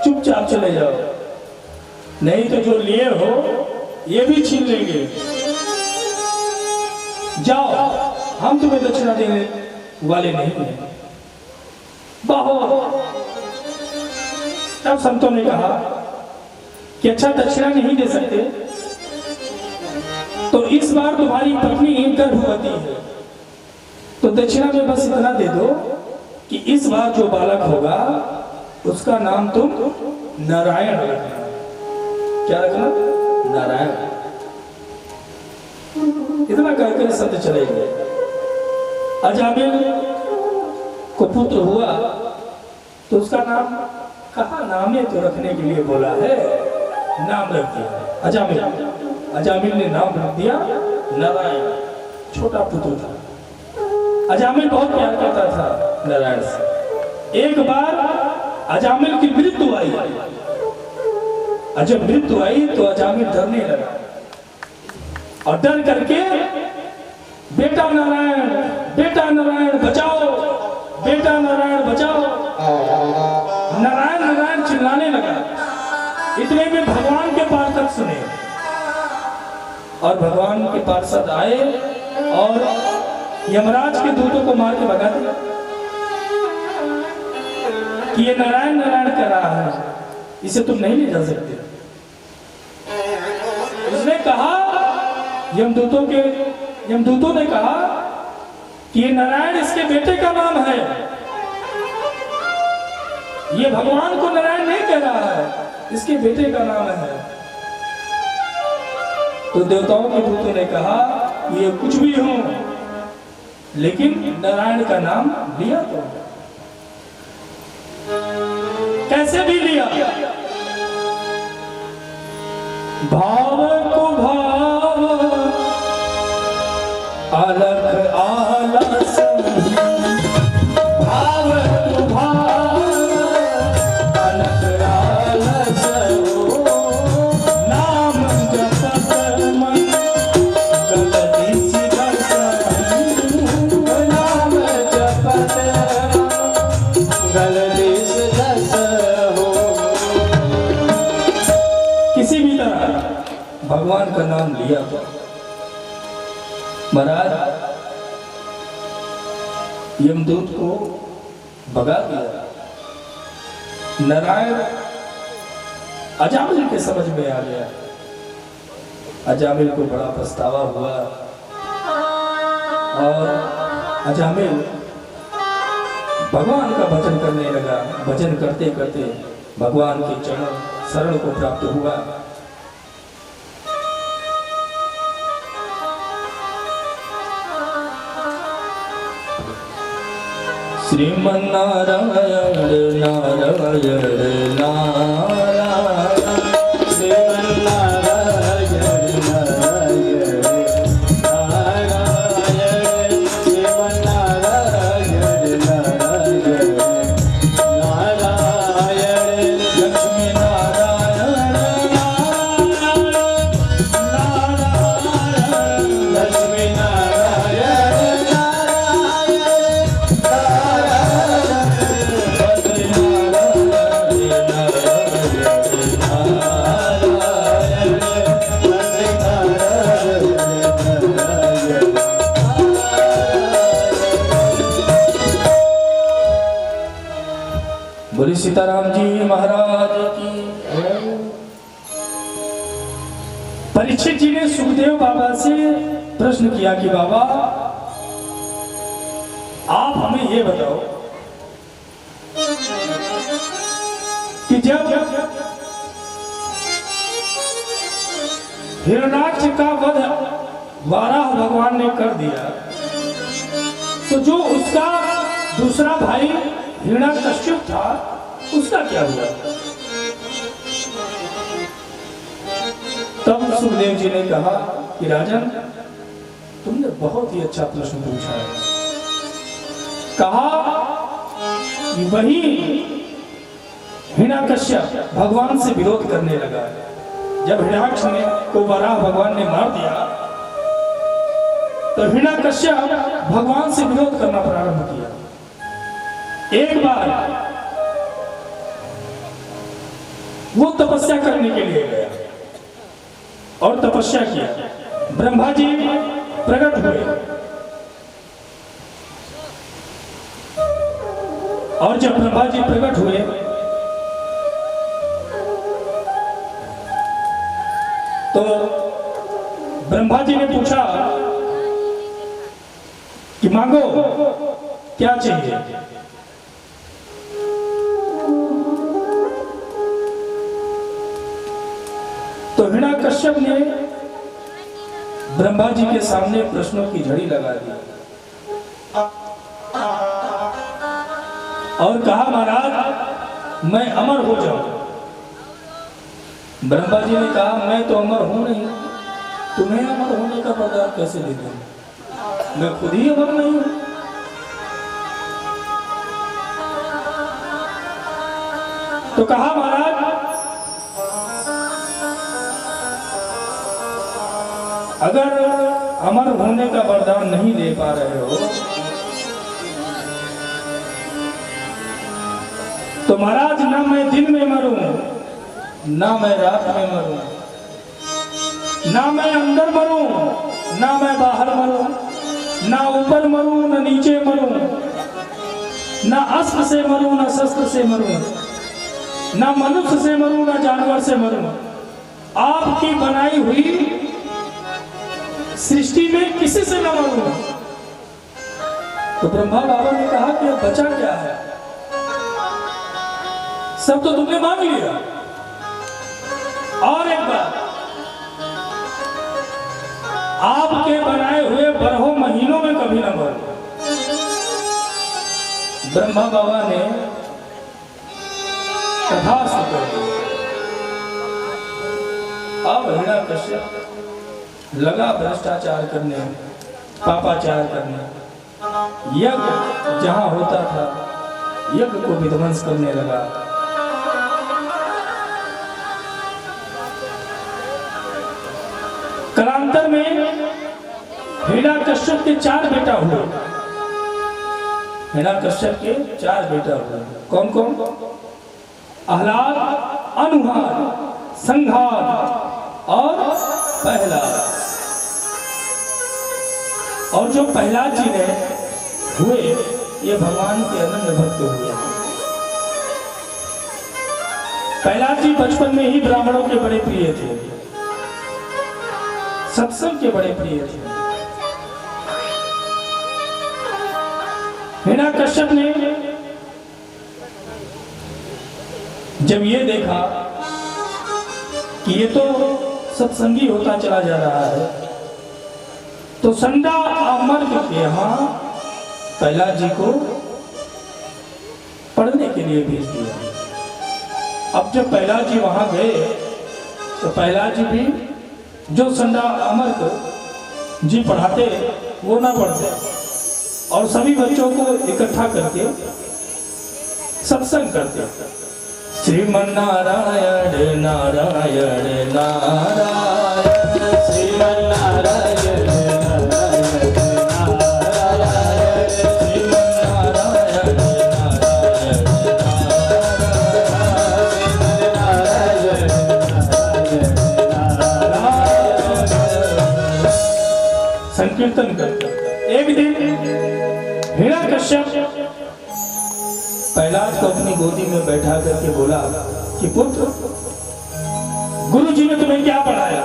चुपचाप चले जाओ, नहीं तो जो लिए हो ये भी छीन लेंगे। जाओ, हम तुम्हें दक्षिणा देने वाले नहीं हैं। बहुत तब संतों ने कहा कि अच्छा दक्षिणा नहीं दे सकते तो इस बार तुम्हारी पत्नी गर्भवती है, तो दक्षिणा में बस इतना दे दो कि इस बार जो बालक होगा उसका नाम तुम नारायण रखना। क्या रखना? नारायण। इतना कहकर संत चले गए। अजामिल को पुत्र हुआ तो उसका नाम कहा, नामे तो रखने के लिए बोला है, नाम रख दिया अजामिल। अजामिल ने नाम रख दिया नारायण। छोटा पुत्र था। अजामिल बहुत प्यार करता था नारायण से। एक बार अजामिल की मृत्यु आई और जब मृत्यु आई तो अजामिल डरने लगा और डर करके बेटा नारायण बचाओ, बेटा नारायण बचाओ, नारायण नारायण चिल्लाने लगा। इतने में भगवान के पार्षद सुने और भगवान के पार्षद आए और यमराज के दूतों को मार के भगा दिया कि ये नारायण नारायण कर रहा है, इसे तुम नहीं ले जा सकते। उसने कहा, यमदूतों ने कहा कि ये नारायण इसके बेटे का नाम है, ये भगवान को नारायण नहीं कह रहा है, इसके बेटे का नाम है। तो देवताओं के दूतों ने कहा ये कुछ भी हो लेकिन नारायण का नाम लिया तो कैसे भी लिया। भाव को भाव अलग आलस, भाव को भाव अलग आलस, नाम जपत मन गलती सिरस, नाम जपत गलती सिरस हो। किसी भी तरह भगवान का नाम लिया तो महाराज यमदूत को भगा दिया। नारायण अजामिल के समझ में आ गया। अजामिल को बड़ा पछतावा हुआ और अजामिल भगवान का भजन करने लगा। भजन करते करते भगवान के चरण शरण को प्राप्त हुआ। श्रीमन्नारायण नारायण नारायण श्रीमन्नारायण नारायण नारायण श्रीमन्नारायण नारायण नारायण लक्ष्मी नारायण नारायण लक्ष्मी नारायण बोले सीताराम जी महाराज की। परीक्षित जी ने सुखदेव बाबा से प्रश्न किया कि बाबा आप हमें ये बताओ कि जब हिरण्याक्ष का वध वाराह भगवान ने कर दिया तो जो उसका दूसरा भाई हिरण्याकश्यप था उसका क्या हुआ? तब सुखदेव जी ने कहा कि राजन तुमने बहुत ही अच्छा प्रश्न पूछा है। कहा कि वही हिरण्याकश्यप भगवान से विरोध करने लगा। जब हिरण्याक्ष ने को वराह भगवान ने मार दिया तो हिरण्याकश्यप भगवान से विरोध करना प्रारंभ किया। एक बार वो तपस्या करने के लिए गया और तपस्या किया। ब्रह्मा जी प्रकट हुए और जब ब्रह्मा जी प्रकट हुए तो ब्रह्मा जी ने पूछा कि मांगो क्या चाहिए? तो हिरण्याकश्यप ने ब्रह्मा जी के सामने प्रश्नों की झड़ी लगा दी और कहा महाराज मैं अमर हो जाऊं। ब्रह्मा जी ने कहा मैं तो अमर हूं नहीं, तुम्हें अमर होने का वरदान कैसे दे दूं? मैं खुद ही अमर नहीं हूं। तो कहा महाराज अगर अमर होने का वरदान नहीं दे पा रहे हो तो महाराज ना मैं दिन में मरूं ना मैं रात में मरूं, ना मैं अंदर मरूं ना मैं बाहर मरूं, ना ऊपर मरूं ना नीचे मरूं, ना अस्त्र से मरूं ना शस्त्र से मरूं, ना मनुष्य से मरूं ना जानवर से मरूं, आपकी बनाई हुई सृष्टि में किसी से न मरूं। तो ब्रह्मा बाबा ने कहा कि अब बचा क्या है? सब तो तुमने मांग लिया। और एक बात, आपके बनाए हुए बरहों महीनों में कभी न मरूं। ब्रह्मा बाबा ने तथास्तु कर दिया। अब हिरण्याकश्यप लगा भ्रष्टाचार करने, पापाचार करने, यज्ञ जहां होता था यज्ञ को विध्वंस करने लगा। कालांतर में हिरण्याकश्यप के 4 बेटा हुए। हिरण्याकश्यप के 4 बेटा हुए। कौन कौन? आह्लाद, अनुहार, संघार और प्रहलाद। और जो प्रहलाद जी ने हुए ये भगवान के अनन्य भक्त हुए। प्रहलाद जी बचपन में ही ब्राह्मणों के बड़े प्रिय थे, सत्संग के बड़े प्रिय थे। हिरण्याकश्यप ने जब ये देखा कि ये तो सत्संगी होता चला जा रहा है तो संडा अमर के यहाँ प्रहलाद जी को पढ़ने के लिए भेज दिया। अब जब प्रहलाद जी वहां गए तो प्रहलाद जी भी जो संडा अमर जी पढ़ाते वो ना पढ़ते और सभी बच्चों को इकट्ठा करके सत्संग करते। श्रीमन नारायण नारायण नारायण, श्रीमन नारायण नारायण नारायण, श्रीमन नारायण नारायण नारायण नारायण। संकीर्तन करते। एक दिन हिरण्यकश्यप प्रहलाद को अपनी गोदी में बैठा करके बोला कि पुत्र, गुरु जी ने तुम्हें क्या पढ़ाया?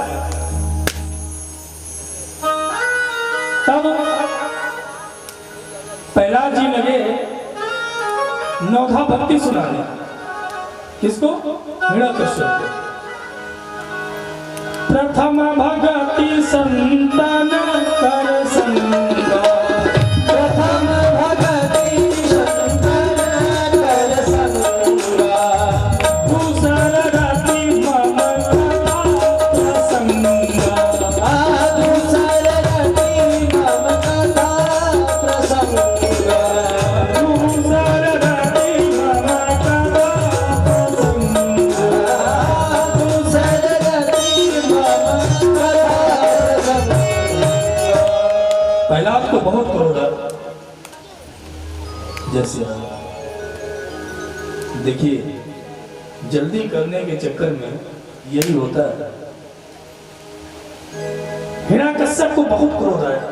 तब प्रहलाद जी लगे नौधा भक्ति सुनाने। किसको? हिरण्यकश्यप को। प्रथम भगति संतन कर संगा, प्रथम भगति संतन कर संगा, दूसर रति मम कथा प्रसंगा, दूसर रति मम कथा प्रसंगा, दूसर रति मम कथा प्रसंगा। दूसर रति मम कथा प्रसंगा। प्रहलाद को बहुत क्रोध आया। जैसे देखिए, जल्दी करने के चक्कर में यही होता है। हिरण्यकश्यप को बहुत क्रोध आया।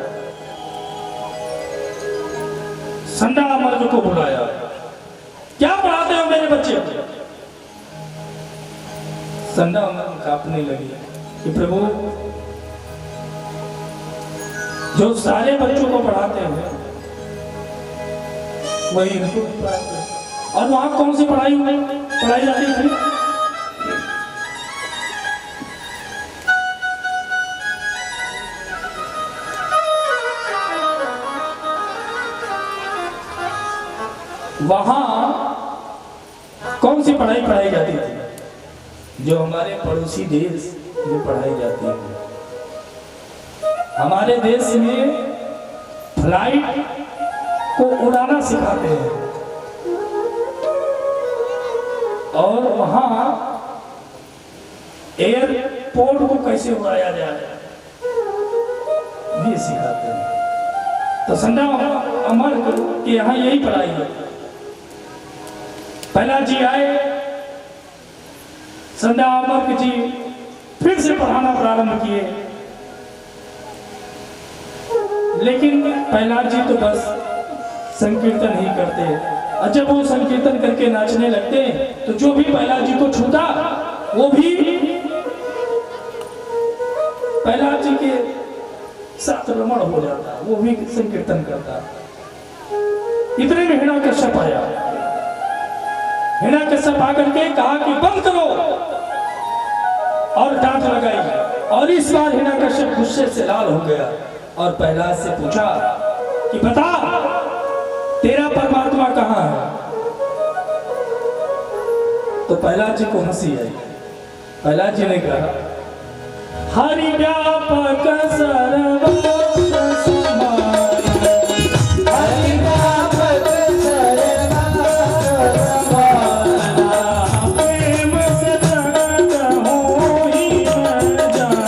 संडा अमर को बुलाया, क्या पढ़ाते हो मेरे बच्चे? संडा अमर कांपने लगी कि प्रभु, जो सारे बच्चों को पढ़ाते हैं वही इनको भी पढ़ाते हैं। और वहां कौन सी पढ़ाई जाती थी? वहां कौन सी पढ़ाई जाती थी? जो हमारे पड़ोसी देश में पढ़ाई जाती है। हमारे देश में फ्लाइट को उड़ाना सिखाते हैं और वहां एयरपोर्ट को कैसे उड़ाया जाए ये सिखाते हैं। तो संडा अमर के यहाँ यही पढ़ाई है। प्रहलाद जी आए, संडा अमर जी फिर से पढ़ाना प्रारंभ किए, लेकिन प्रहलाद जी तो बस संकीर्तन ही करते। और जब वो संकीर्तन करके नाचने लगते तो जो भी प्रहलाद जी को छूता वो भी प्रहलाद जी के साथ रमण हो जाता, वो भी संकीर्तन करता। इतने में हिरण्यकश्यप आया। हिरण्यकश्यप आकर के कहा कि बंद करो और डांट लगाई। और इस बार हिरण्यकश्यप गुस्से से लाल हो गया और प्रहलाद से पूछा कि बता, तेरा परमात्मा कहाँ है? तो प्रहलाद जी को हंसी आई। प्रहलाद जी ने कहा, हरि व्यापक सर्वत्र समान, हरि व्यापक सर्वत्र समान, प्रेम से जगत होई न जाना,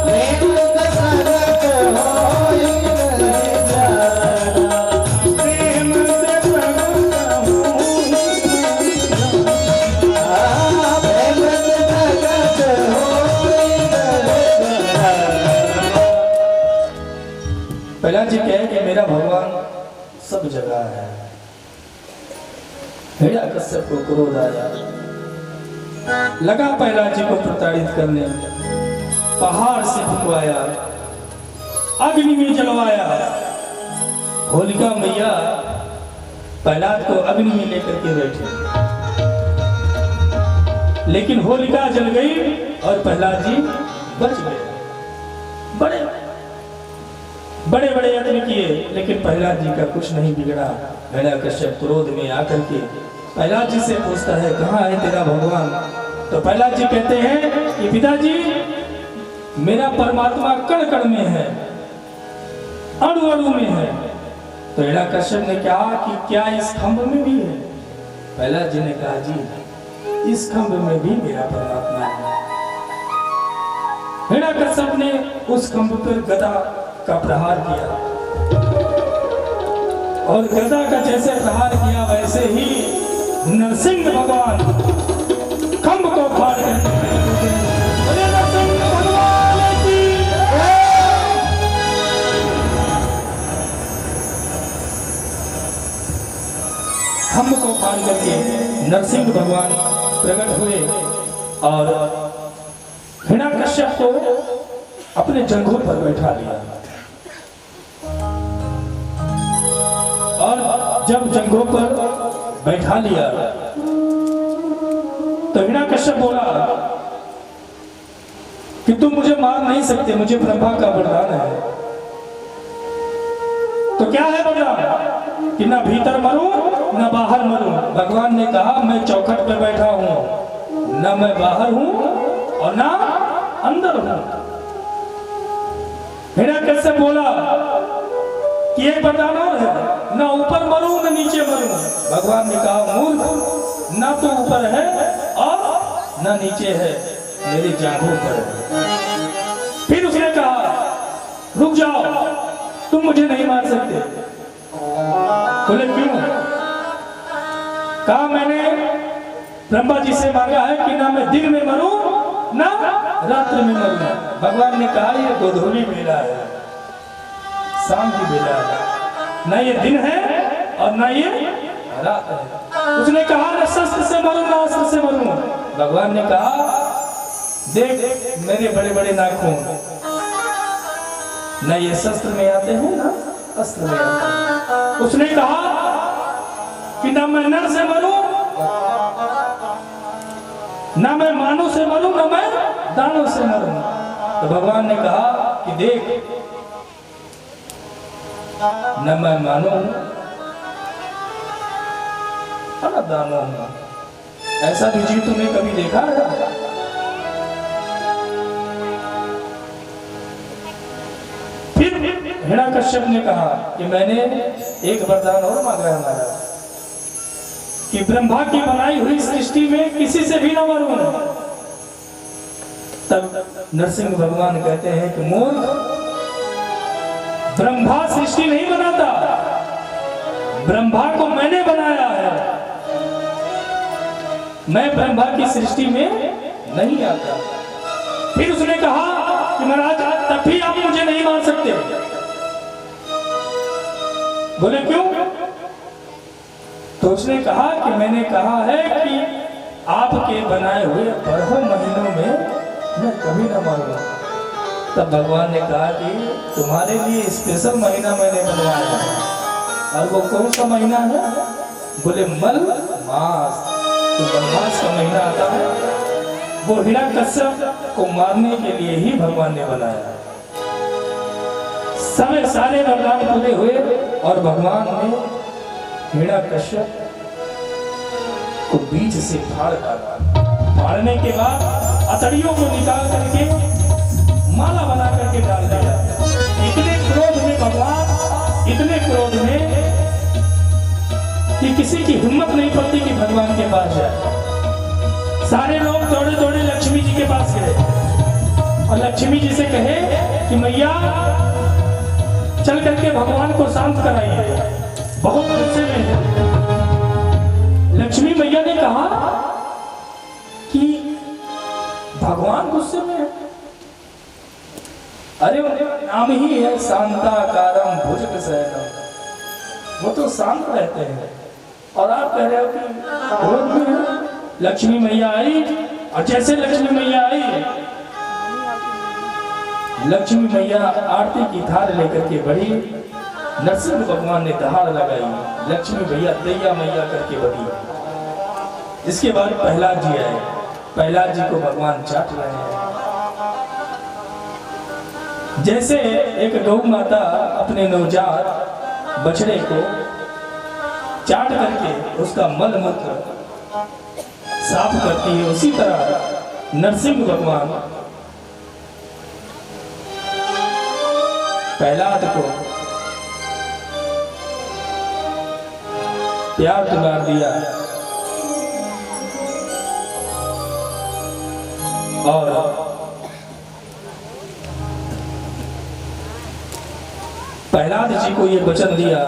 प्रेम जगत होई न जाना, प्रेम से जगत होई न जाना। प्रेम जगत होई न जाना। प्रहलाद जी कहे कि मेरा भगवान सब जगह है। हिरण्यकश्यप को क्रोध आया, लगा प्रहलाद जी को प्रताड़ित करने। पहाड़ से फुकवाया, अग्नि में जलवाया। होलिका मैया प्रहलाद को अग्नि में लेकर के बैठे, लेकिन होलिका जल गई और प्रहलाद जी बच गए। बड़े बड़े बड़े यत्न किए, लेकिन प्रहलाद जी का कुछ नहीं बिगड़ा। हिरण्यकश्यप क्रोध में आकर के प्रहलाद जी से पूछता है, कहाँ है तेरा भगवान? तो प्रहलाद जी कहते हैं कि पिताजी, मेरा परमात्मा कण कण में है, अणु अणु में है। तो हिरण्यकश्यप ने कहा कि क्या इस खंभ में भी है? प्रहलाद जी ने कहा, जी इस खंभ में भी मेरा परमात्मा है। हिरण्यकश्यप ने उस खंभ पर गदा का प्रहार किया, और गदा का जैसे प्रहार किया वैसे ही नरसिंह भगवान खंभ को फाड़ कर नरसिंह भगवान की खंभ को फाड़ करके नरसिंह भगवान प्रकट हुए और हिरण्यकश्यप को अपने जंघों पर बैठा लिया। और जब जंघों पर बैठा लिया तो हिरण्यकश्यप बोला कि तुम मुझे मार नहीं सकते, मुझे ब्रह्मा का वरदान है। तो क्या है वरदान? कि ना भीतर मरूं ना बाहर मरूं। भगवान ने कहा, मैं चौखट पे बैठा हूं, ना मैं बाहर हूं और ना अंदर हूं। हिरण्यकश्यप बोला कि एक वरदान और है, ना ऊपर मरूं ना नीचे मरूं। भगवान ने कहा, मूर्ख, ना तो ऊपर है और ना नीचे है, मेरी जांघों पर है। फिर उसने कहा, रुक जाओ, तुम मुझे नहीं मार सकते। बोले क्यों? कहा, मैंने ब्रह्मा जी से मांगा है कि ना मैं दिन में मरूं ना रात्रि में मरूं। भगवान ने कहा, ये गोधूली बेला है, शाम की बेला है, ना ये दिन है और ना ये रात है। उसने कहा, ना शस्त्र से मरूं ना अस्त्र से मरूं। भगवान ने कहा, देख मेरे बड़े बड़े नाखून, ना ये शस्त्र में आते हैं ना अस्त्र में आते हैं। उसने कहा कि ना मैं नर से मरूं ना मैं मानव से मरूं ना मैं दानव से मरूं। तो भगवान ने कहा कि देख, न मैं मानव हूं और न दानव हूं। ऐसा भी जीव तुमने कभी देखा है? फिर हिरण्यकश्यप ने कहा कि मैंने एक वरदान और मांगा है हमारा, कि ब्रह्मा की बनाई हुई सृष्टि में किसी से भी न मरूं। तब नरसिंह भगवान कहते हैं कि मूर्ख, ब्रह्मा सृष्टि नहीं बनाता, ब्रह्मा को मैंने बनाया है, मैं ब्रह्मा की सृष्टि में नहीं आता। फिर उसने कहा कि महाराज, तब भी आप मुझे नहीं मार सकते। बोले क्यों? तो उसने कहा कि मैंने कहा है कि आपके बनाए हुए 12 महीनों में मैं कभी न मरूंगा। तब भगवान ने कहा कि तुम्हारे लिए स्पेशल महीना मैंने बनवाया है। और वो कौन सा महीना है? बोले मल मास। तो मलमास का महीना आता है, वो हिरण्यकश्यप को मारने के लिए ही भगवान ने बनाया। सारे वरदान पूरे हुए और भगवान ने हिरण्यकश्यप को बीच से फाड़ डाला। फाड़ने के बाद अतड़ियों को निकाल करके माला बना करके डाल दिया। इतने क्रोध में भगवान, इतने क्रोध में कि किसी की हिम्मत नहीं पड़ती कि भगवान के पास जाए। सारे लोग दौड़े दौड़े लक्ष्मी जी के पास गए और लक्ष्मी जी से कहे कि मैया चल करके भगवान को शांत कराइए, बहुत गुस्से में है। लक्ष्मी मैया ने कहा कि भगवान गुस्से में है? अरे नाम ही है शांताकारम भुजगशयनम, वो तो शांत रहते हैं और आप कह रहे हो कि क्रोध में है। लक्ष्मी मैया आई और जैसे लक्ष्मी मैया आई, लक्ष्मी मैया आरती की थाल लेकर के बढ़ी। नरसिंह भगवान ने दहाड़ लगाई, लक्ष्मी भैया दैया मैया करके बढ़ी। इसके बाद प्रहलाद जी आए, प्रहलाद जी को भगवान चाट रहे हैं। जैसे एक गौ माता अपने नवजात बछड़े को चाट करके उसका मल मूत्र साफ करती है, उसी तरह नरसिंह भगवान प्रहलाद को प्यार दुलार दिया और प्रहलाद जी को ये वचन दिया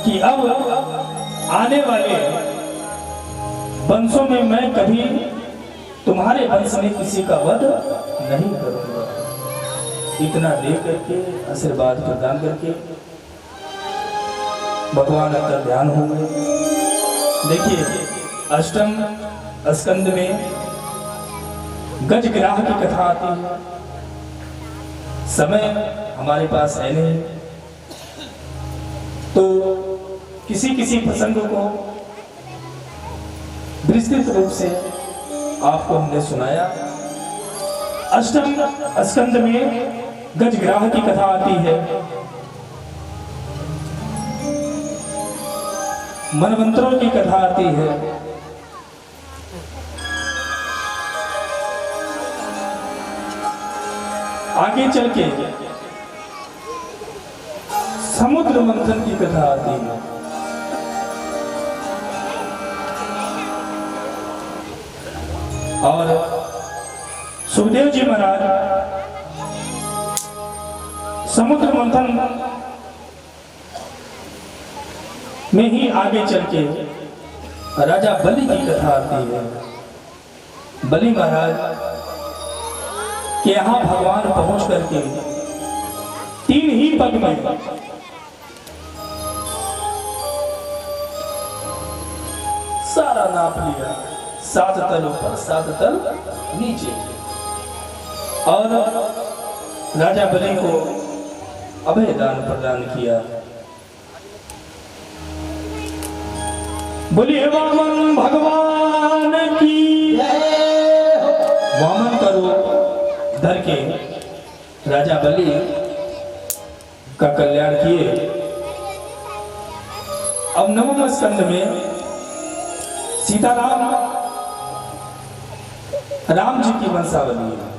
कि अब आने वाले वंशों में मैं कभी तुम्हारे वंश में किसी का वध नहीं करूंगा। इतना दे करके आशीर्वाद प्रदान करके भगवान का ध्यान हो गए। देखिए अष्टम स्कंद में गजग्राह की कथा आती है। समय हमारे पास है नहीं, तो किसी किसी प्रसंग को विस्तृत रूप से आपको हमने सुनाया। अष्टम स्कंद में गजग्राह की कथा आती है। मनवंतरों की कथा आती है। आगे चल के समुद्र मंथन की कथा आती है। और सुखदेव जी महाराज समुद्र मंथन में ही आगे चल के राजा बलि की कथा आती है। बलि महाराज के यहाँ भगवान पहुंच करके 3 ही पग में सारा नाप लिया, 7 तल ऊपर 7 तल नीचे, और राजा बलि को अभय दान प्रदान किया। बोलिए वामन भगवान की जय। वामन का रूप धर के राजा बलि का कल्याण किए। अब नवम स्कंद में सीताराम राम जी की वंशावली है।